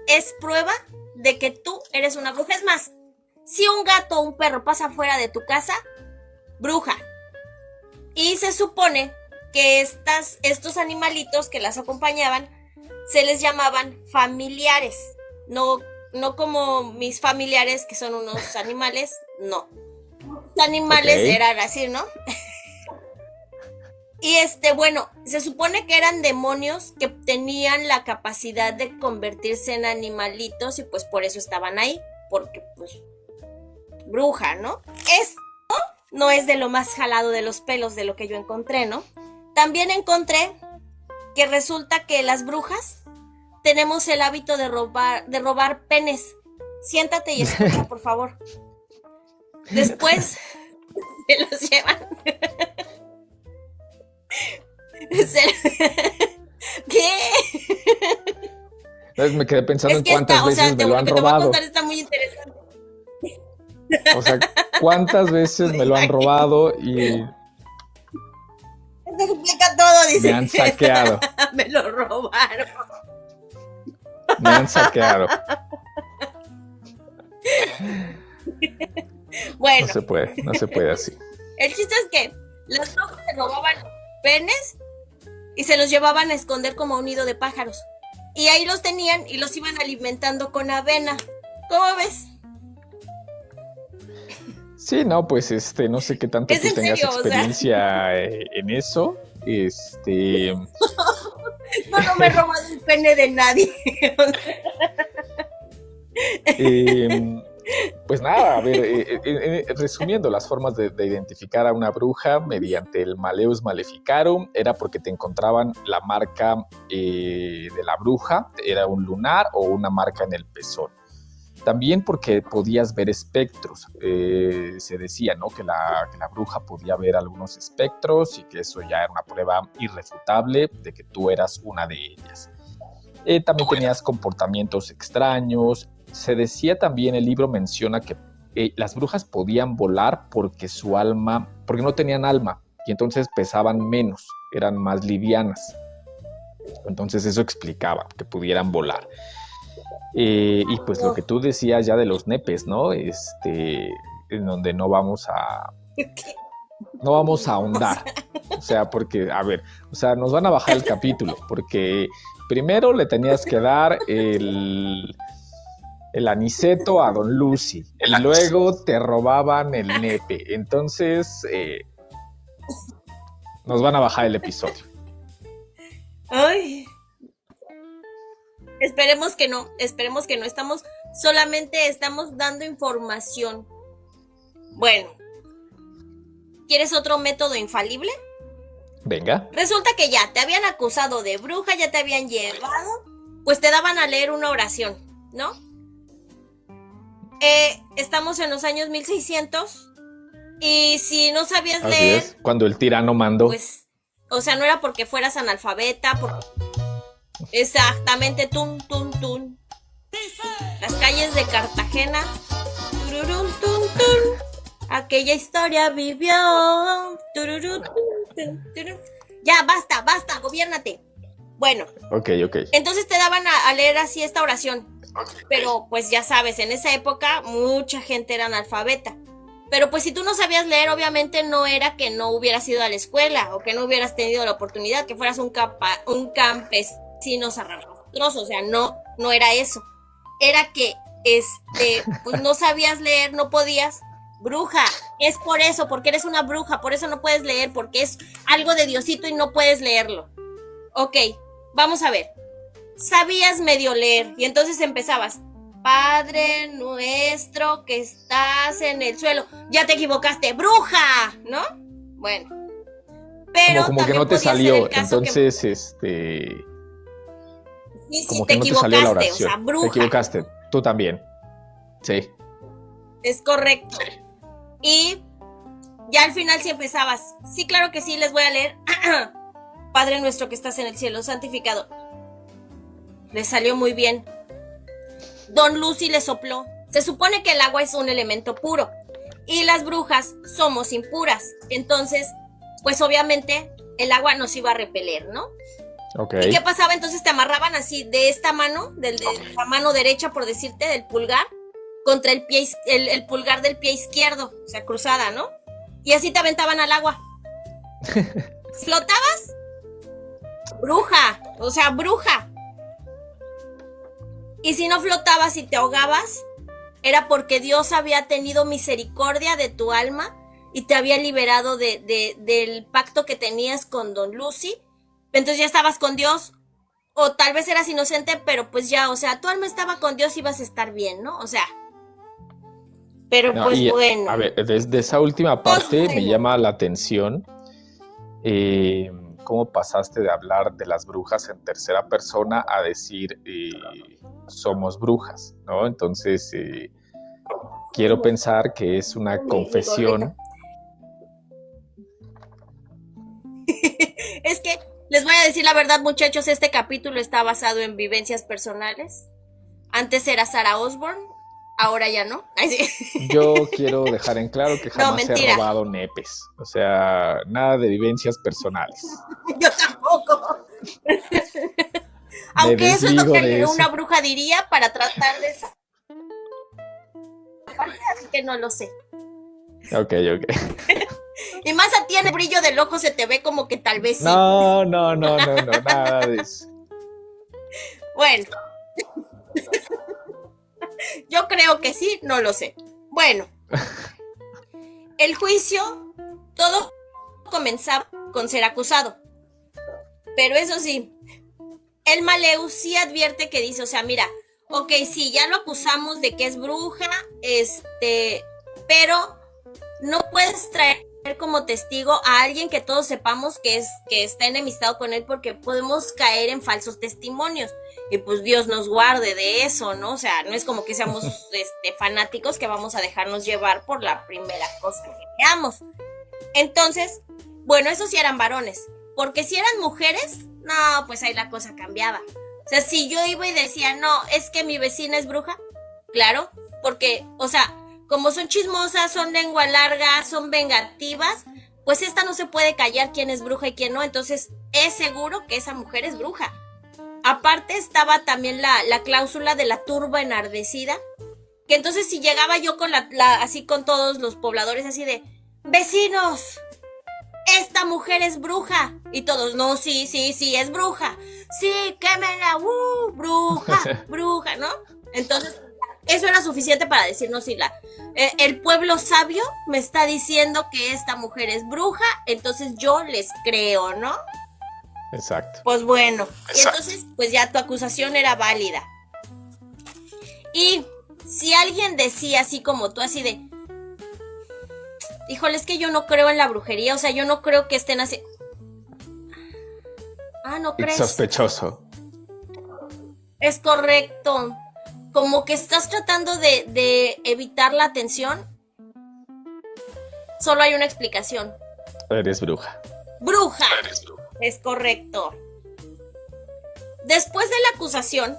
Speaker 1: es prueba de que tú eres una bruja. Es más, si un gato o un perro pasa fuera de tu casa, bruja. Y se supone que estos animalitos que las acompañaban se les llamaban familiares, no como mis familiares que son unos animales, no. Los animales eran así, ¿no? Y bueno, se supone que eran demonios que tenían la capacidad de convertirse en animalitos y pues por eso estaban ahí, porque pues bruja, ¿no? Esto no es de lo más jalado de los pelos de lo que yo encontré, ¿no? También encontré que resulta que las brujas tenemos el hábito de robar penes. Siéntate y escucha, por favor. Después se los llevan. ¿Qué?
Speaker 2: Entonces me quedé pensando en cuántas veces me lo han robado.
Speaker 1: Contar, está muy interesante.
Speaker 2: O sea, ¿cuántas veces me lo han robado y
Speaker 1: Se explica todo, dice.
Speaker 2: me han saqueado?
Speaker 1: Me lo robaron.
Speaker 2: Me han saqueado.
Speaker 1: Bueno,
Speaker 2: No se puede así.
Speaker 1: el chiste es que las brujas se robaban los penes y se los llevaban a esconder como un nido de pájaros. Y ahí los tenían y los iban alimentando con avena. ¿Cómo ves?
Speaker 2: Sí, no, pues no sé qué tanto
Speaker 1: ¿Es
Speaker 2: tú
Speaker 1: en
Speaker 2: tengas
Speaker 1: serio? O sea,
Speaker 2: experiencia en eso.
Speaker 1: no me he robado el pene de nadie.
Speaker 2: Pues nada, a ver, resumiendo las formas de identificar a una bruja mediante el Maleus Maleficarum, era porque te encontraban la marca de la bruja, era un lunar o una marca en el pezón. También porque podías ver espectros. Se decía, ¿no?, que la bruja podía ver algunos espectros y que eso ya era una prueba irrefutable de que tú eras una de ellas. También tenías comportamientos extraños. Se decía también, el libro menciona que las brujas podían volar porque no tenían alma y entonces pesaban menos, eran más livianas. Entonces eso explicaba que pudieran volar. Y pues lo que tú decías ya de los nepes, ¿no? En donde no vamos a ahondar. O sea, porque, a ver, o sea, nos van a bajar el capítulo, porque primero le tenías que dar el aniceto a Don Lucy, y luego te robaban el nepe. Entonces, nos van a bajar el episodio.
Speaker 1: Ay. Esperemos que no. Solamente estamos dando información. Bueno, ¿quieres otro método infalible?
Speaker 2: Venga.
Speaker 1: Resulta que ya te habían acusado de bruja, ya te habían llevado, pues te daban a leer una oración, ¿no? Estamos en los años 1600 y si no sabías leer,
Speaker 2: es, cuando el tirano mandó.
Speaker 1: Pues, o sea, no era porque fueras analfabeta, exactamente, tun, tun, tun. Las calles de Cartagena, tururún, tun, tun. Aquella historia vivió. Tururún, tun, turun. Ya, basta, gobiérnate. Bueno.
Speaker 2: Ok.
Speaker 1: Entonces te daban a leer así esta oración. Pero pues ya sabes, en esa época mucha gente era analfabeta. Pero pues si tú no sabías leer, obviamente no era que no hubieras ido a la escuela o que no hubieras tenido la oportunidad, que fueras un campesino zarrapastroso. O sea, no era eso. Era que pues no sabías leer, no podías. Bruja, es por eso, porque eres una bruja, por eso no puedes leer, porque es algo de Diosito y no puedes leerlo. Ok, vamos a ver. Sabías medio leer y entonces empezabas: Padre nuestro que estás en el suelo. Ya te equivocaste, bruja, ¿no? Bueno, pero
Speaker 2: como que no te salió, entonces
Speaker 1: sí,
Speaker 2: como
Speaker 1: te
Speaker 2: que no te salió la
Speaker 1: equivocaste,
Speaker 2: oración.
Speaker 1: O sea, bruja.
Speaker 2: Te equivocaste, tú también. Sí.
Speaker 1: Es correcto. Y ya al final si empezabas: sí, claro que sí, les voy a leer. Padre nuestro que estás en el cielo, santificado. Le salió muy bien. Don Lucy le sopló. Se supone que el agua es un elemento puro y las brujas somos impuras. Entonces, pues obviamente el agua nos iba a repeler, ¿no?
Speaker 2: Okay.
Speaker 1: ¿Y qué pasaba? Entonces te amarraban así de esta mano, de la mano derecha, por decirte, del pulgar, contra el pie, el pulgar del pie izquierdo, o sea, cruzada, ¿no? Y así te aventaban al agua. ¿Flotabas? Bruja, o sea, bruja. Y si no flotabas y te ahogabas, era porque Dios había tenido misericordia de tu alma y te había liberado del pacto que tenías con Don Lucy. Entonces ya estabas con Dios, o tal vez eras inocente, pero pues ya, o sea, tu alma estaba con Dios y ibas a estar bien, ¿no? O sea, pero no, pues bueno.
Speaker 2: A ver, desde esa última parte me llama la atención cómo pasaste de hablar de las brujas en tercera persona a decir somos brujas, ¿no? Entonces, quiero pensar que es una confesión.
Speaker 1: Es que les voy a decir la verdad, muchachos, este capítulo está basado en vivencias personales. Antes era Sarah Osborne Ahora ya no. Ay, sí.
Speaker 2: Yo quiero dejar en claro que
Speaker 1: No,
Speaker 2: jamás he
Speaker 1: mentira.
Speaker 2: robado nepes. O sea, nada de vivencias personales.
Speaker 1: Yo tampoco.
Speaker 2: Me
Speaker 1: Aunque eso es lo
Speaker 2: desligo de
Speaker 1: que
Speaker 2: eso.
Speaker 1: una bruja diría para tratar de zafarse, así que no lo sé.
Speaker 2: Ok.
Speaker 1: Y más a ti en el brillo del ojo se te ve como que tal vez sí.
Speaker 2: No, nada de eso.
Speaker 1: Bueno, yo creo que sí, no lo sé. Bueno, el juicio, todo comenzaba con ser acusado. Pero eso sí, el Malleus sí advierte que dice, o sea, mira, ok, sí, ya lo acusamos de que es bruja, pero no puedes traer como testigo a alguien que todos sepamos que está enemistado con él porque podemos caer en falsos testimonios y pues Dios nos guarde de eso, ¿no? O sea, no es como que seamos fanáticos que vamos a dejarnos llevar por la primera cosa que veamos. Entonces, bueno, esos sí eran varones, porque si eran mujeres, no, pues ahí la cosa cambiaba. O sea, si yo iba y decía, no, es que mi vecina es bruja, claro, porque, o sea, como son chismosas, son lengua larga, son vengativas, pues esta no se puede callar quién es bruja y quién no, entonces es seguro que esa mujer es bruja. Aparte estaba también la cláusula de la turba enardecida, que entonces si llegaba yo con así con todos los pobladores así de, vecinos, esta mujer es bruja. Y todos, no, sí, es bruja. Sí, quémela, bruja, ¿no? Entonces, eso era suficiente para decirnos si el pueblo sabio me está diciendo que esta mujer es bruja, entonces yo les creo, ¿no?
Speaker 2: Exacto.
Speaker 1: Pues bueno, y entonces, pues ya tu acusación era válida. Y si alguien decía así como tú, así de, híjole, es que yo no creo en la brujería, o sea, yo no creo que estén así. Ah, ¿no crees?
Speaker 2: Sospechoso.
Speaker 1: Es correcto. Como que estás tratando de evitar la atención. Solo hay una explicación.
Speaker 2: Eres bruja.
Speaker 1: ¡Bruja! Es correcto. Después de la acusación,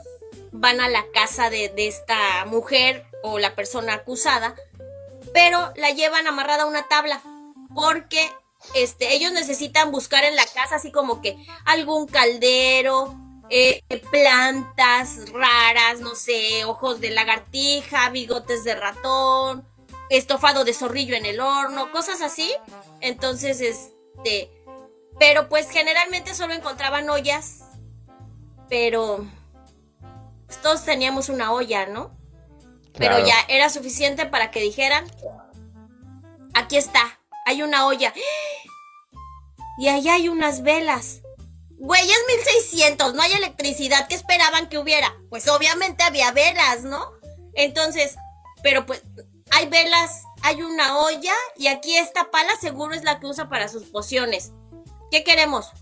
Speaker 1: van a la casa de esta mujer o la persona acusada, pero la llevan amarrada a una tabla, porque ellos necesitan buscar en la casa así como que algún caldero, plantas raras, no sé, ojos de lagartija, bigotes de ratón, estofado de zorrillo en el horno, cosas así. Entonces, pero pues generalmente solo encontraban ollas, pero pues todos teníamos una olla, ¿no? Pero
Speaker 2: Claro.
Speaker 1: ya era suficiente para que dijeran, aquí está, hay una olla. Y allá hay unas velas. Güey, es 1600, no hay electricidad. ¿Qué esperaban que hubiera? Pues obviamente había velas, ¿no? Entonces, pero pues hay velas, hay una olla y aquí esta pala seguro es la que usa para sus pociones. ¿Qué queremos?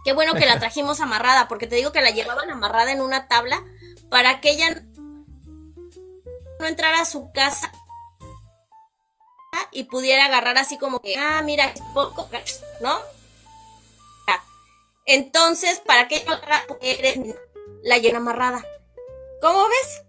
Speaker 1: Qué bueno que la trajimos amarrada, porque te digo que la llevaban amarrada en una tabla para que ella no entrara a su casa y pudiera agarrar así como que, mira, poco, ¿no? Entonces, para que la llena amarrada. ¿Cómo ves?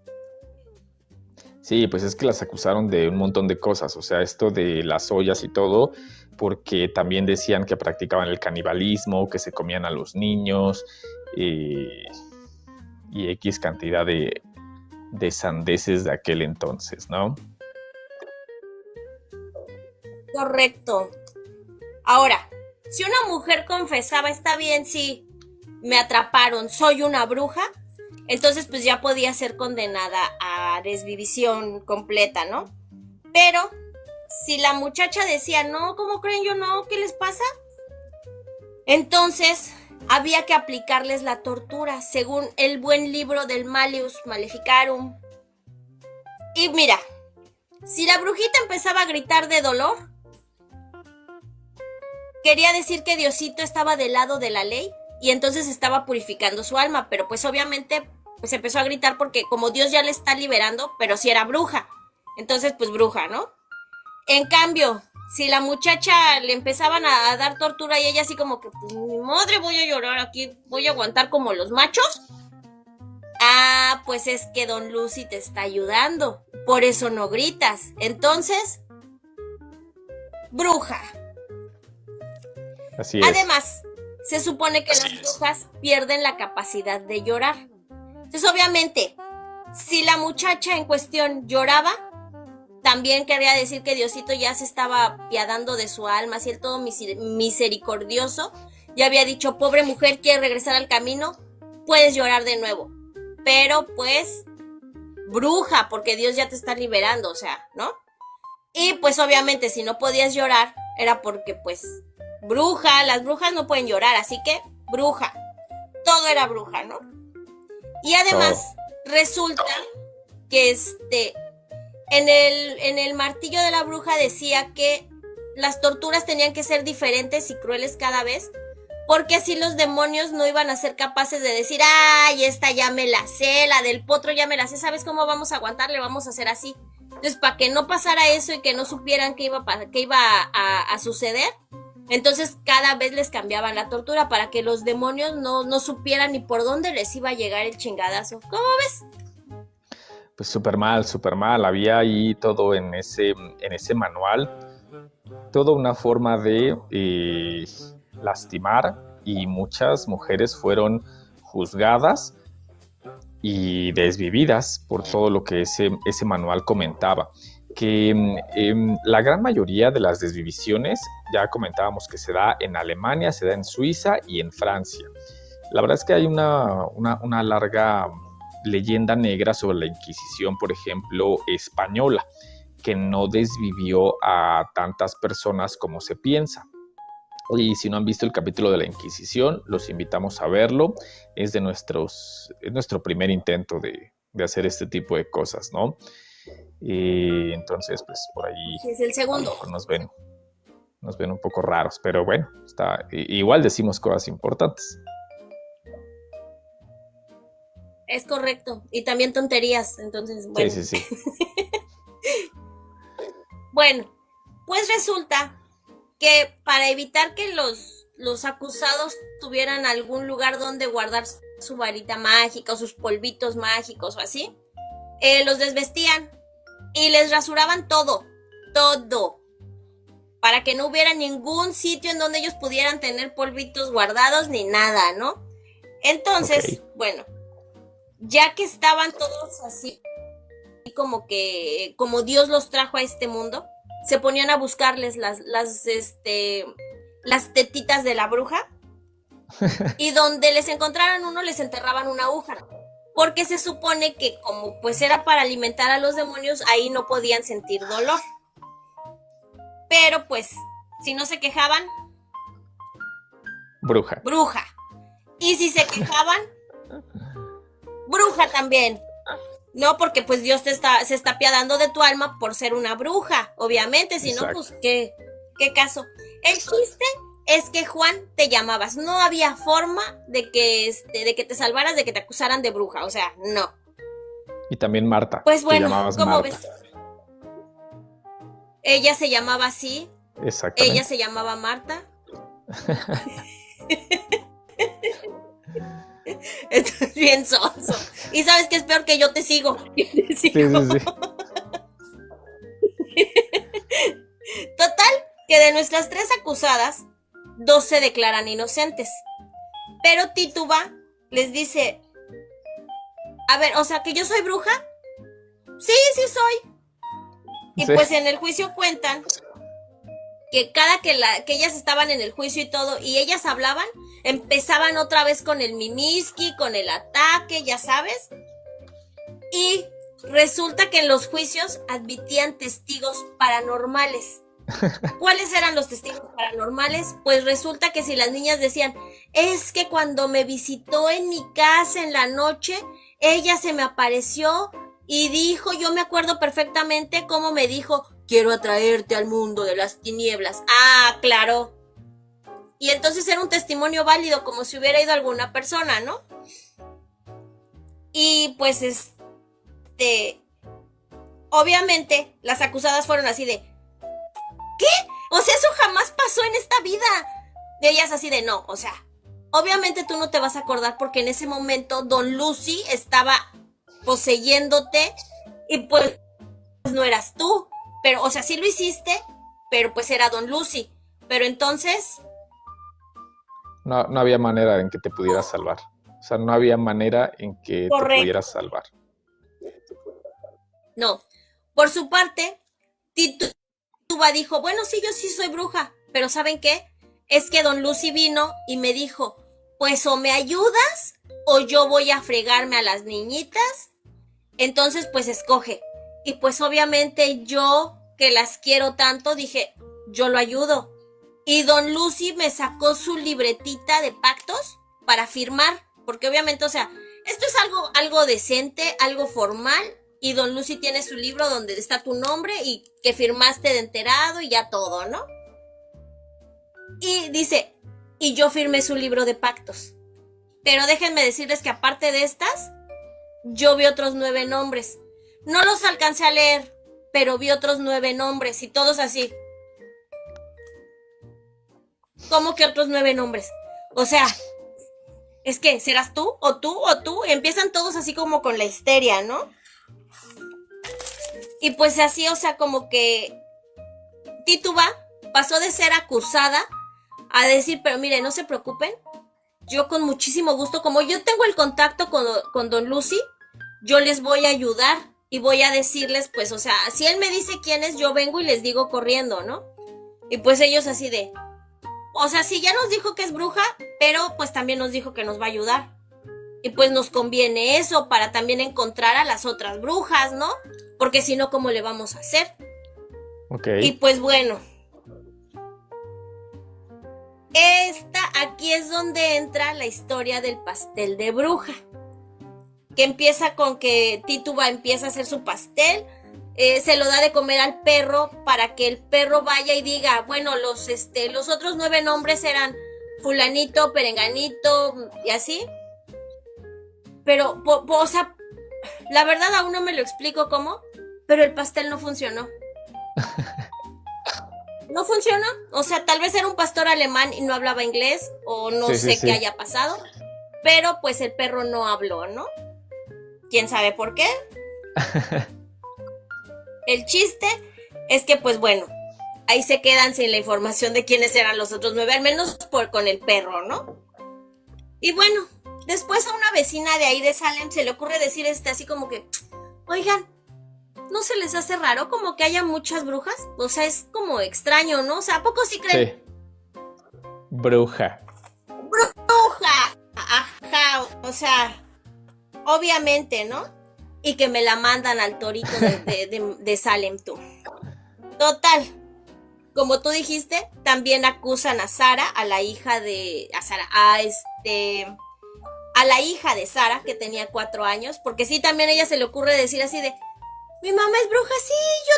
Speaker 2: Sí, pues es que las acusaron de un montón de cosas, o sea, esto de las ollas y todo, porque también decían que practicaban el canibalismo, que se comían a los niños y X cantidad de sandeces de aquel entonces, ¿no?
Speaker 1: Correcto. Ahora, si una mujer confesaba, está bien, sí, me atraparon, soy una bruja, entonces pues ya podía ser condenada a desvivisión completa, ¿no? Pero si la muchacha decía, no, ¿cómo creen? Yo no, ¿qué les pasa? Entonces había que aplicarles la tortura, según el buen libro del Malleus Maleficarum. Y mira, si la brujita empezaba a gritar de dolor, quería decir que Diosito estaba del lado de la ley y entonces estaba purificando su alma, pero pues obviamente pues empezó a gritar porque como Dios ya le está liberando, pero si era bruja, entonces pues bruja, ¿no? En cambio, si la muchacha le empezaban a dar tortura y ella así como que, pues mi madre, voy a llorar aquí, voy a aguantar como los machos, Ah, pues es que Don Lucy te está ayudando, por eso no gritas. Entonces, bruja.
Speaker 2: Así es.
Speaker 1: Además, se supone que las brujas pierden la capacidad de llorar. Entonces, obviamente, si la muchacha en cuestión lloraba, también quería decir que Diosito ya se estaba apiadando de su alma, así el todo misericordioso. Ya había dicho, pobre mujer, quiere regresar al camino, puedes llorar de nuevo. Pero pues, bruja, porque Dios ya te está liberando, o sea, ¿no? Y pues obviamente si no podías llorar, era porque pues, bruja, las brujas no pueden llorar, así que, bruja. Todo era bruja, ¿no? Y además, resulta que en el martillo de la bruja decía que las torturas tenían que ser diferentes y crueles cada vez, porque así los demonios no iban a ser capaces de decir, ay, esta ya me la sé, la del potro ya me la sé, ¿sabes cómo vamos a aguantarle? Vamos a hacer así. Entonces, para que no pasara eso y que no supieran qué iba a suceder, entonces cada vez les cambiaban la tortura para que los demonios no supieran ni por dónde les iba a llegar el chingadazo. ¿Cómo ves?
Speaker 2: Pues súper mal, súper mal. Había ahí todo en ese manual, toda una forma de lastimar, y muchas mujeres fueron juzgadas y desvividas por todo lo que ese manual comentaba. Que la gran mayoría de las desvivisiones, ya comentábamos que se da en Alemania, se da en Suiza y en Francia. La verdad es que hay una larga leyenda negra sobre la Inquisición, por ejemplo, española, que no desvivió a tantas personas como se piensa. Y si no han visto el capítulo de la Inquisición, los invitamos a verlo. Es nuestro primer intento de hacer este tipo de cosas, ¿no? Y entonces, pues por ahí
Speaker 1: Sí, es el segundo.
Speaker 2: nos ven un poco raros, pero bueno, igual decimos cosas importantes.
Speaker 1: Es correcto. Y también tonterías, entonces, bueno.
Speaker 2: Sí.
Speaker 1: Bueno, pues resulta que para evitar que los acusados tuvieran algún lugar donde guardar su varita mágica o sus polvitos mágicos o así, los desvestían y les rasuraban todo, para que no hubiera ningún sitio en donde ellos pudieran tener polvitos guardados ni nada, ¿no? Entonces, bueno, ya que estaban todos así, como Dios los trajo a este mundo, se ponían a buscarles las tetitas de la bruja, y donde les encontraran uno les enterraban una aguja, porque se supone que como pues era para alimentar a los demonios, ahí no podían sentir dolor. Pero pues, si no se quejaban,
Speaker 2: bruja.
Speaker 1: Y si se quejaban, bruja también. No, porque pues Dios se está apiadando de tu alma por ser una bruja, obviamente, si no, pues ¿qué caso? El chiste es que Juan te llamabas, no había forma de que te salvaras de que te acusaran de bruja, o sea, no.
Speaker 2: Y también Marta.
Speaker 1: Pues bueno, ¿cómo
Speaker 2: Marta.
Speaker 1: ves? Ella se llamaba así.
Speaker 2: Exactamente.
Speaker 1: Ella se llamaba Marta. Esto es bien sonso. Y sabes que es peor que yo te sigo.
Speaker 2: Sí.
Speaker 1: Total, que de nuestras 3 acusadas, 2 se declaran inocentes. Pero Tituba les dice, a ver, o sea, ¿que yo soy bruja? Sí soy. Y pues en el juicio cuentan que cada que ellas estaban en el juicio y todo, y ellas hablaban, empezaban otra vez con el mimiski, con el ataque, ya sabes. Y resulta que en los juicios admitían testigos paranormales. ¿Cuáles eran los testigos paranormales? Pues resulta que si las niñas decían, es que cuando me visitó en mi casa en la noche, ella se me apareció y dijo, yo me acuerdo perfectamente cómo me dijo, quiero atraerte al mundo de las tinieblas. Ah, claro. Y entonces era un testimonio válido, como si hubiera ido alguna persona, ¿no? Y pues obviamente las acusadas fueron así de, ¿qué? O sea, eso jamás pasó en esta vida. Y ellas así de, no, o sea, obviamente tú no te vas a acordar porque en ese momento Don Lucy estaba poseyéndote y pues no eras tú, pero, o sea, sí lo hiciste, pero pues era Don Lucy, pero entonces,
Speaker 2: No, no había manera en que te pudieras salvar. O sea, no había manera en que te
Speaker 1: correcto,
Speaker 2: pudieras salvar.
Speaker 1: no. Por su parte, Tituba dijo, bueno, sí, yo sí soy bruja, pero ¿saben qué? Es que Don Lucy vino y me dijo, pues o me ayudas o yo voy a fregarme a las niñitas, entonces pues escoge. Y pues obviamente yo, que las quiero tanto, dije, yo lo ayudo. Y Don Lucy me sacó su libretita de pactos para firmar, porque obviamente, o sea, esto es algo decente, algo formal, y Don Lucy tiene su libro donde está tu nombre y que firmaste de enterado y ya todo, ¿no? Y dice, y yo firmé su libro de pactos. Pero déjenme decirles que aparte de estas, yo vi otros 9 nombres. No los alcancé a leer, pero vi otros 9 nombres y todos así. ¿Cómo que otros 9 nombres? O sea, es que, ¿serás tú? ¿O tú? ¿O tú? Empiezan todos así como con la histeria, ¿no? Y pues así, o sea, como que Tituba pasó de ser acusada a decir, pero mire, no se preocupen, yo con muchísimo gusto, como yo tengo el contacto con Don Lucy, yo les voy a ayudar y voy a decirles, pues, o sea, si él me dice quién es, yo vengo y les digo corriendo, ¿no? Y pues ellos así de, o sea, sí, ya nos dijo que es bruja, pero pues también nos dijo que nos va a ayudar. Y pues nos conviene eso para también encontrar a las otras brujas, ¿no? Porque si no, ¿cómo le vamos a hacer?
Speaker 2: Ok.
Speaker 1: Y pues bueno, aquí es donde entra la historia del pastel de bruja, que empieza con que Tituba empieza a hacer su pastel, se lo da de comer al perro para que el perro vaya y diga, bueno, los otros 9 nombres eran fulanito, perenganito y así, pero, o sea, la verdad aún no me lo explico cómo, pero el pastel no funcionó. No funcionó, o sea, tal vez era un pastor alemán y no hablaba inglés, o no sé qué haya pasado, pero pues el perro no habló, ¿no? ¿Quién sabe por qué? El chiste es que, pues bueno, ahí se quedan sin la información de quiénes eran los otros 9, al menos con el perro, ¿no? Y bueno, después a una vecina de ahí de Salem se le ocurre decir así como que, oigan, ¿no se les hace raro como que haya muchas brujas? O sea, es como extraño, ¿no? O sea, ¿a poco sí creen?
Speaker 2: Sí. Bruja.
Speaker 1: ¡Bruja! Ajá, o sea, obviamente, ¿no? Y que me la mandan al torito de Salem, tú. Total, como tú dijiste, también acusan a Sara, a la hija de... a la hija de Sara, que tenía 4 años, porque sí, también a ella se le ocurre decir así de, mi mamá es bruja, sí, yo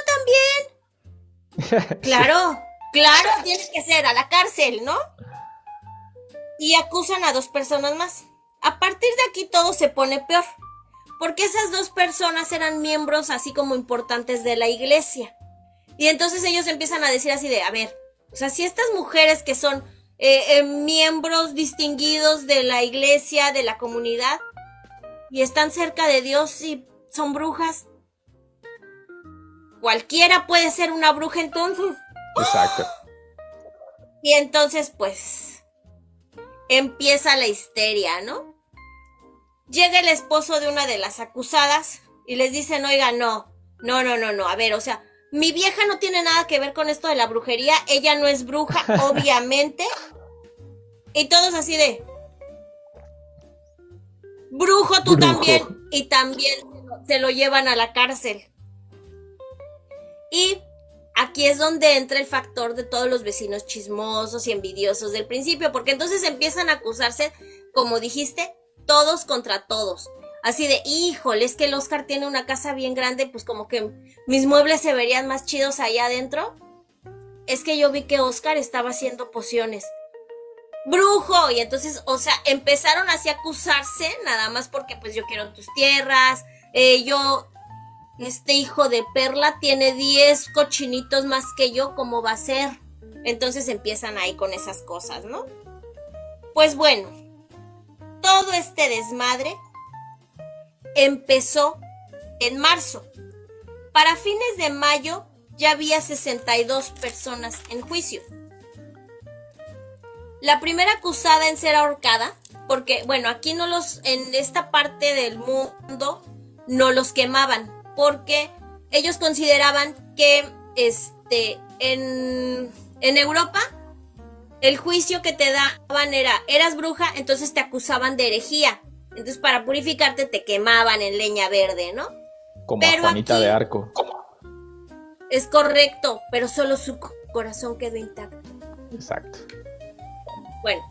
Speaker 1: también. Claro, tiene que ser a la cárcel, ¿no? Y acusan a 2 personas más. A partir de aquí todo se pone peor, porque esas 2 personas eran miembros así como importantes de la iglesia. Y entonces ellos empiezan a decir así de, a ver, o sea, si estas mujeres que son miembros distinguidos de la iglesia, de la comunidad, y están cerca de Dios y son brujas, cualquiera puede ser una bruja entonces.
Speaker 2: Exacto.
Speaker 1: Y entonces pues empieza la histeria, ¿no? Llega el esposo de una de las acusadas y les dicen, oiga, no, a ver, o sea, mi vieja no tiene nada que ver con esto de la brujería, ella no es bruja, obviamente. Y todos así de, brujo tú también, y también se lo llevan a la cárcel. Y aquí es donde entra el factor de todos los vecinos chismosos y envidiosos del principio, porque entonces empiezan a acusarse, como dijiste, todos contra todos. Así de, híjole, es que el Oscar tiene una casa bien grande, pues como que mis muebles se verían más chidos allá adentro. Es que yo vi que Oscar estaba haciendo pociones. ¡Brujo! Y entonces, o sea, empezaron así a acusarse, nada más porque pues yo quiero tus tierras, este hijo de Perla tiene 10 cochinitos más que yo, ¿cómo va a ser? Entonces empiezan ahí con esas cosas, ¿no? Pues bueno, todo este desmadre empezó en marzo. Para fines de mayo ya había 62 personas en juicio. La primera acusada en ser ahorcada, porque bueno, aquí en esta parte del mundo no los quemaban, porque ellos consideraban que en Europa el juicio que te daban eras bruja, entonces te acusaban de herejía. Entonces para purificarte te quemaban en leña verde, ¿no?
Speaker 2: Como a Juanita de Arco.
Speaker 1: Es correcto, pero solo su corazón quedó intacto.
Speaker 2: Exacto.
Speaker 1: Bueno,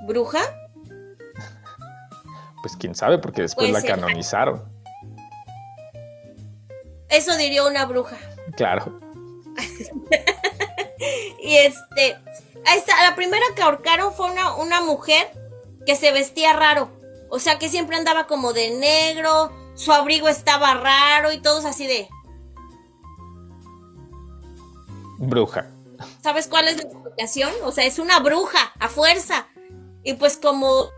Speaker 1: ¿bruja?
Speaker 2: Pues quién sabe, porque después la canonizaron.
Speaker 1: Eso diría una bruja.
Speaker 2: Claro.
Speaker 1: Y ahí está, la primera que ahorcaron fue una mujer que se vestía raro. O sea, que siempre andaba como de negro, su abrigo estaba raro y todos así de...
Speaker 2: Bruja.
Speaker 1: ¿Sabes cuál es la explicación? O sea, es una bruja, a fuerza. Y pues como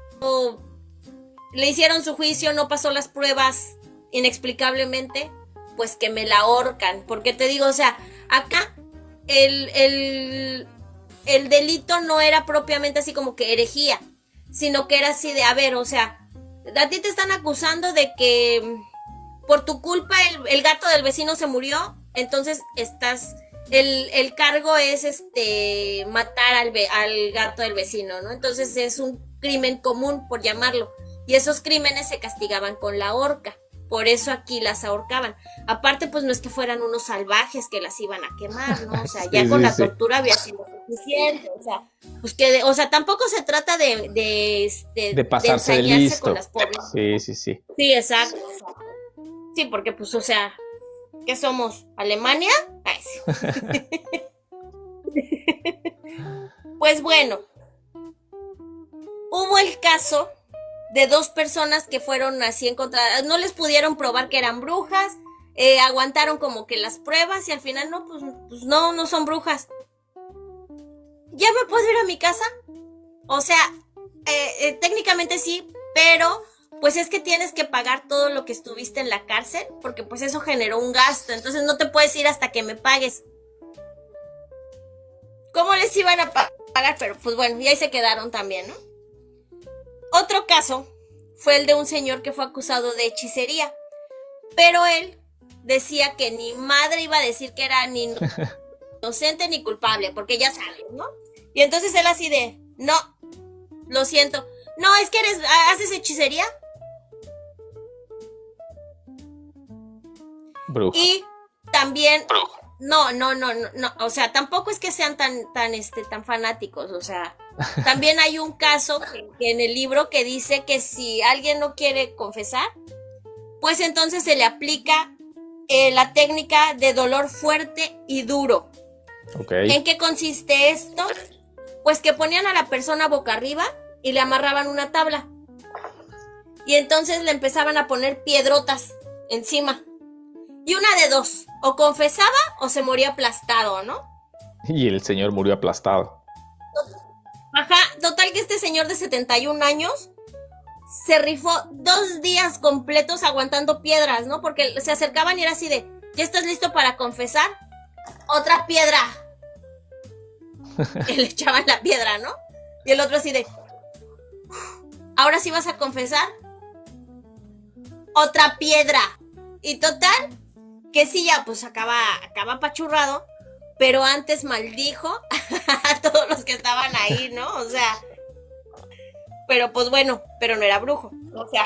Speaker 1: le hicieron su juicio, no pasó las pruebas inexplicablemente, pues que me la ahorcan. Porque te digo, o sea, acá el delito no era propiamente así como que herejía, sino que era así de, a ver, o sea, a ti te están acusando de que por tu culpa el gato del vecino se murió, entonces el cargo es matar al gato del vecino, ¿no? Entonces es un crimen común, por llamarlo, y esos crímenes se castigaban con la horca. Por eso aquí las ahorcaban. Aparte, pues no es que fueran unos salvajes que las iban a quemar, ¿no? O sea, ya con la tortura había sido suficiente. O sea, pues tampoco se trata de
Speaker 2: pasarse de listo
Speaker 1: con las pobres.
Speaker 2: Sí.
Speaker 1: Sí, exacto. Sí, porque pues, o sea, ¿qué somos? ¿Alemania? Ay, sí. Pues bueno, hubo el caso de 2 personas que fueron así encontradas, no les pudieron probar que eran brujas, aguantaron como que las pruebas y al final pues no son brujas. ¿Ya me puedo ir a mi casa? O sea, técnicamente sí, pero pues es que tienes que pagar todo lo que estuviste en la cárcel, porque pues eso generó un gasto, entonces no te puedes ir hasta que me pagues. ¿Cómo les iban a pagar? Pero pues bueno, y ahí se quedaron también, ¿no? Otro caso fue el de un señor que fue acusado de hechicería, pero él decía que ni madre iba a decir que era ni inocente ni culpable, porque ya saben, ¿no? Y entonces él así de, no, lo siento, no, es que haces hechicería.
Speaker 2: Bruja.
Speaker 1: Y también, no, o sea, tampoco es que sean tan fanáticos, o sea, también hay un caso que en el libro que dice que si alguien no quiere confesar, pues entonces se le aplica la técnica de dolor fuerte y duro.
Speaker 2: Okay.
Speaker 1: ¿En qué consiste esto? Pues que ponían a la persona boca arriba y le amarraban una tabla. Y entonces le empezaban a poner piedrotas encima. Y una de dos, o confesaba o se moría aplastado, ¿no?
Speaker 2: Y el señor murió aplastado.
Speaker 1: Ajá, total que este señor de 71 años se rifó 2 días completos aguantando piedras, ¿no? Porque se acercaban y era así de, ¿ya estás listo para confesar? Otra piedra. Y le echaban la piedra, ¿no? Y el otro así de, ¿ahora sí vas a confesar? Otra piedra. Y total, que sí, ya pues acaba apachurrado, pero antes maldijo a todos los que estaban ahí, ¿no? O sea, pero pues bueno, pero no era brujo, o sea.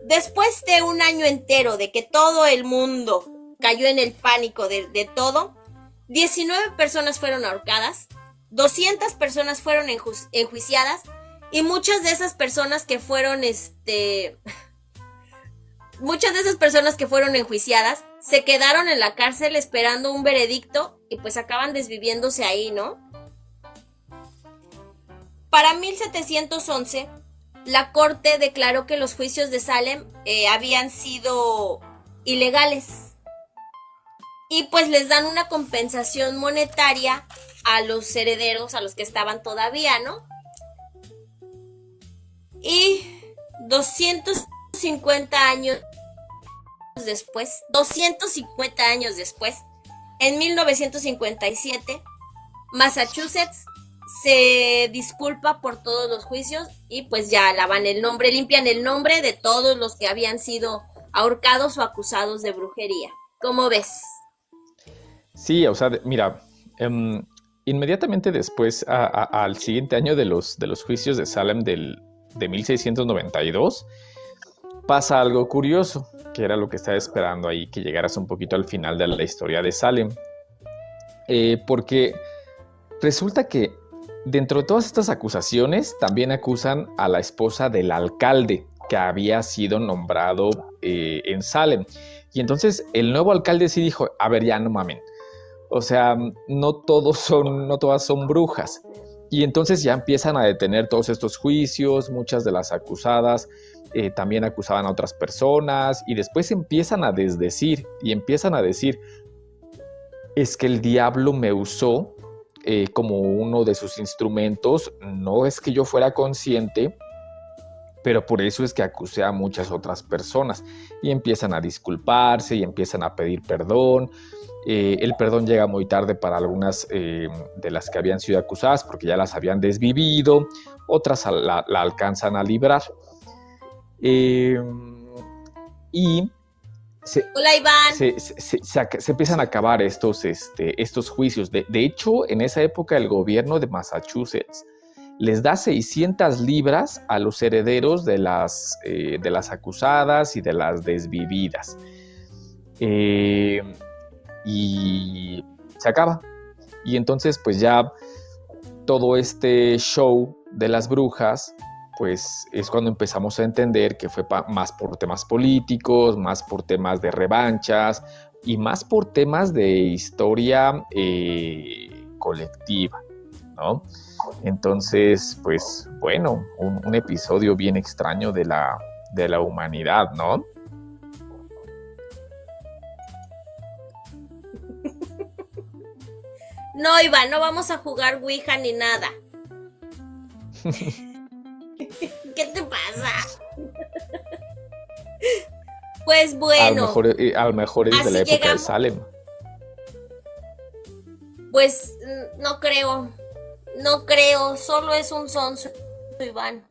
Speaker 1: Después de un año entero de que todo el mundo cayó en el pánico de todo, 19 personas fueron ahorcadas, 200 personas fueron enjuiciadas, y muchas de esas personas que fueron enjuiciadas se quedaron en la cárcel esperando un veredicto y pues acaban desviviéndose ahí, ¿no? Para 1711, la corte declaró que los juicios de Salem habían sido ilegales y pues les dan una compensación monetaria a los herederos, a los que estaban todavía, ¿no? Y 250 años después, en 1957, Massachusetts se disculpa por todos los juicios y pues ya limpian el nombre de todos los que habían sido ahorcados o acusados de brujería. ¿Cómo ves?
Speaker 2: Sí, o sea, mira, inmediatamente después, al siguiente año de los juicios de Salem de 1692, pasa algo curioso, que era lo que estaba esperando ahí, que llegaras un poquito al final de la historia de Salem. Porque resulta que dentro de todas estas acusaciones, también acusan a la esposa del alcalde que había sido nombrado en Salem. Y entonces el nuevo alcalde sí dijo, a ver, ya no mamen. O sea, no todas son brujas. Y entonces ya empiezan a detener todos estos juicios, muchas de las acusadas también acusaban a otras personas y después empiezan a desdecir y empiezan a decir, es que el diablo me usó como uno de sus instrumentos, no es que yo fuera consciente, pero por eso es que acusé a muchas otras personas y empiezan a disculparse y empiezan a pedir perdón. El perdón llega muy tarde para algunas de las que habían sido acusadas porque ya las habían desvivido, otras la alcanzan a librar. Y
Speaker 1: Hola, Iván.
Speaker 2: Se empiezan a acabar estos juicios. De hecho, en esa época el gobierno de Massachusetts les da 600 libras a los herederos de las acusadas y de las desvividas. Y se acaba. Y entonces, pues ya todo este show de las brujas, pues es cuando empezamos a entender que fue más por temas políticos, más por temas de revanchas y más por temas de historia colectiva, ¿no? Entonces, pues bueno, un episodio bien extraño de la humanidad, ¿no?
Speaker 1: No, Iván, no vamos a jugar Ouija ni nada. ¿Qué te pasa? Pues bueno.
Speaker 2: A lo mejor es de la época de Salem.
Speaker 1: Pues no creo, solo es un sonso, Iván.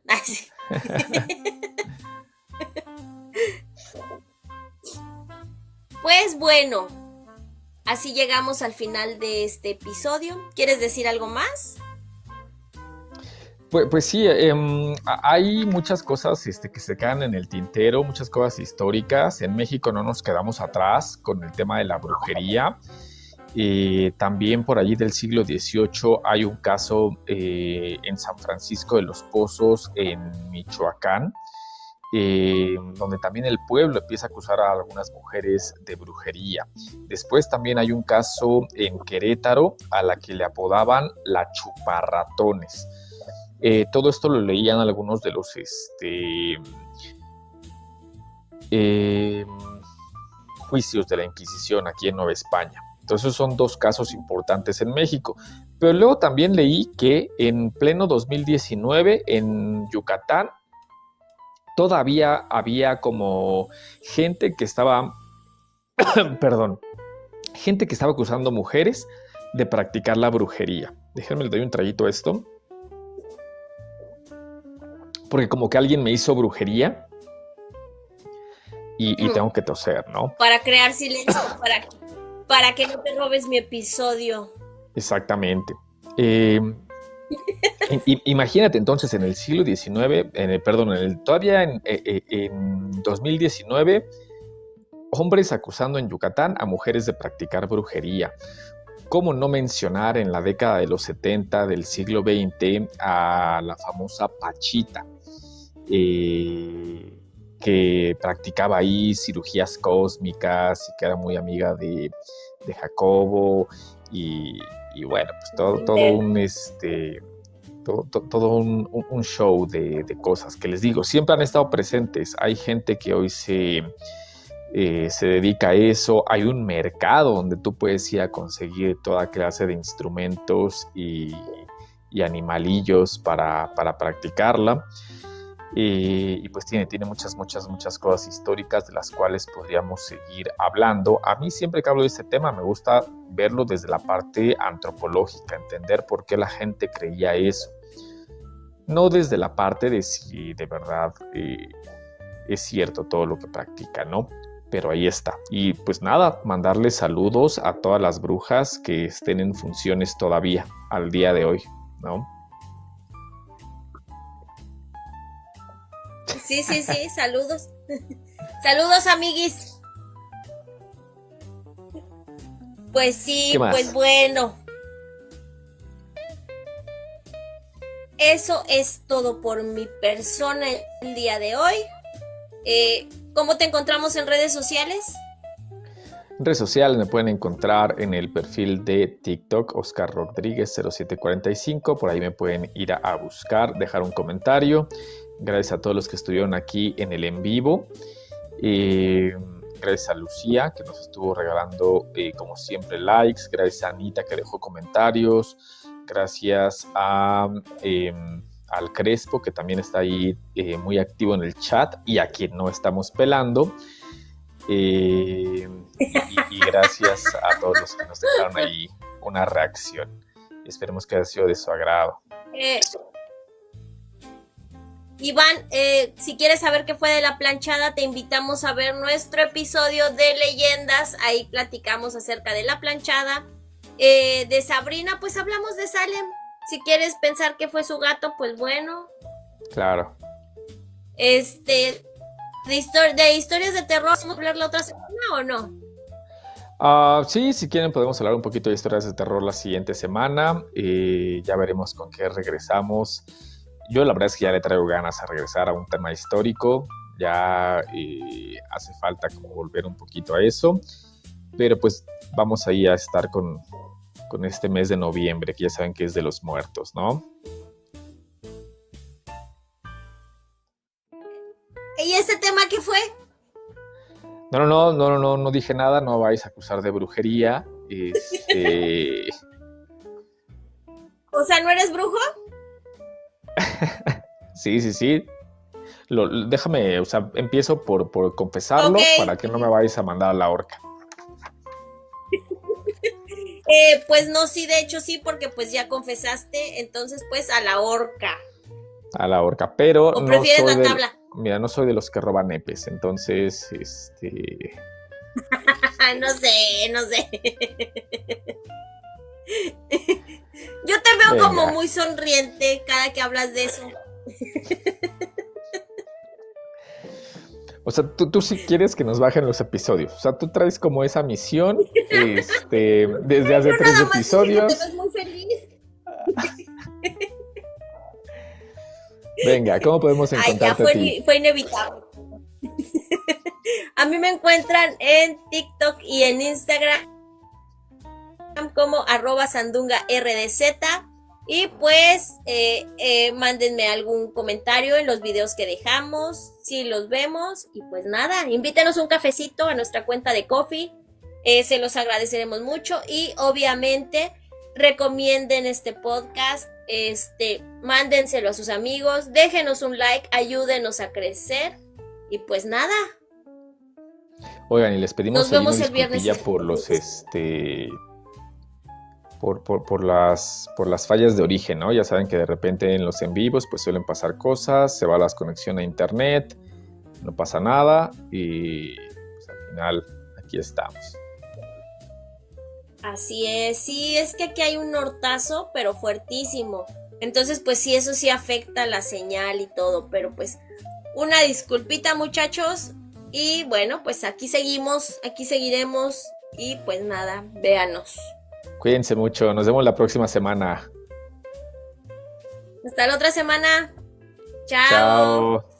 Speaker 1: Pues bueno, así llegamos al final de este episodio. ¿Quieres decir algo más?
Speaker 2: Pues sí, hay muchas cosas que se quedan en el tintero, muchas cosas históricas. En México no nos quedamos atrás con el tema de la brujería. También por allí del siglo XVIII hay un caso en San Francisco de los Pozos, en Michoacán, donde también el pueblo empieza a acusar a algunas mujeres de brujería. Después también hay un caso en Querétaro a la que le apodaban la chuparratones. Todo esto lo leían algunos de los juicios de la Inquisición aquí en Nueva España. Entonces son dos casos importantes en México. Pero luego también leí que en pleno 2019 en Yucatán todavía había como gente que estaba, gente que estaba acusando mujeres de practicar la brujería. Déjenme le doy un traguito a esto. Porque como que alguien me hizo brujería y tengo que toser, ¿no?
Speaker 1: Para crear silencio, para que no te robes mi episodio.
Speaker 2: Exactamente. Imagínate entonces en el siglo XIX, todavía en 2019, hombres acusando en Yucatán a mujeres de practicar brujería. ¿Cómo no mencionar en la década de los 70 del siglo XX a la famosa Pachita, que practicaba ahí cirugías cósmicas y que era muy amiga de Jacobo y bueno, pues todo un show de cosas que les digo, siempre han estado presentes. Hay gente que hoy se dedica a eso. Hay un mercado donde tú puedes ir a conseguir toda clase de instrumentos y animalillos para practicarla. Y pues tiene muchas cosas históricas de las cuales podríamos seguir hablando. A mí siempre que hablo de este tema me gusta verlo desde la parte antropológica, entender por qué la gente creía eso. No desde la parte de si de verdad es cierto todo lo que practica, ¿no? Pero ahí está. Y pues nada, mandarles saludos a todas las brujas que estén en funciones todavía al día de hoy, ¿no?
Speaker 1: Sí, saludos. Saludos, amiguis. Pues sí, pues bueno. Eso es todo por mi persona el día de hoy. ¿Cómo te encontramos en redes sociales?
Speaker 2: En redes sociales me pueden encontrar en el perfil de TikTok, Oscar Rodríguez 0745. Por ahí me pueden ir a buscar, dejar un comentario. Gracias a todos los que estuvieron aquí en el en vivo. Gracias a Lucía, que nos estuvo regalando, como siempre, likes. Gracias a Anita, que dejó comentarios. Gracias al Crespo, que también está ahí muy activo en el chat, y a quien no estamos pelando. Y gracias a todos los que nos dejaron ahí una reacción. Esperemos que haya sido de su agrado.
Speaker 1: Iván, si quieres saber qué fue de la planchada, te invitamos a ver nuestro episodio de leyendas. Ahí platicamos acerca de la planchada. De Sabrina, pues hablamos de Salem. Si quieres pensar que fue su gato, pues bueno.
Speaker 2: Claro.
Speaker 1: De historias de terror, ¿vamos a hablar la otra semana o no?
Speaker 2: Sí, si quieren podemos hablar un poquito de historias de terror la siguiente semana. Ya veremos con qué regresamos. Yo la verdad es que ya le traigo ganas a regresar a un tema histórico. Ya hace falta como volver un poquito a eso. Pero pues vamos ahí a estar con este mes de noviembre, que ya saben que es de los muertos, ¿no?
Speaker 1: ¿Y este tema qué fue?
Speaker 2: No dije nada, no vais a acusar de brujería.
Speaker 1: O sea, ¿no eres brujo?
Speaker 2: Sí. Déjame, o sea, empiezo por confesarlo, para que no me vayáis a mandar a la horca.
Speaker 1: Pues no, sí, de hecho sí, porque pues ya confesaste, entonces pues a la horca.
Speaker 2: A la horca, pero
Speaker 1: ¿O prefieres la tabla?
Speaker 2: Mira, no soy de los que roban nepes, entonces,
Speaker 1: No sé. Yo te veo como muy sonriente cada que hablas de eso.
Speaker 2: O sea, tú sí quieres que nos bajen los episodios. O sea, tú traes como esa misión desde hace 3 episodios.
Speaker 1: Te ves muy feliz.
Speaker 2: Venga, ¿cómo podemos encontrarte a ti?
Speaker 1: Fue inevitable. A mí me encuentran en TikTok y en Instagram como @sandungaRDZ. Y pues mándenme algún comentario en los videos que dejamos, si los vemos. Y pues nada, invítenos un cafecito a nuestra cuenta de Ko-fi, se los agradeceremos mucho. Y obviamente recomienden este podcast, mándenselo a sus amigos, déjenos un like, ayúdenos a crecer. Y pues nada.
Speaker 2: Oigan, y les pedimos
Speaker 1: una disculpilla
Speaker 2: por los por las fallas de origen, ¿no? Ya saben que de repente en los en vivos pues suelen pasar cosas, se va la conexión a internet, no pasa nada y pues, al final aquí estamos.
Speaker 1: Así es, sí, es que aquí hay un nortazo, pero fuertísimo. Entonces, pues sí, eso sí afecta la señal y todo, pero pues una disculpita, muchachos. Y bueno, pues aquí seguimos, aquí seguiremos y pues nada, véanos.
Speaker 2: Cuídense mucho, nos vemos la próxima semana.
Speaker 1: Hasta la otra semana. Chao.
Speaker 2: Chao.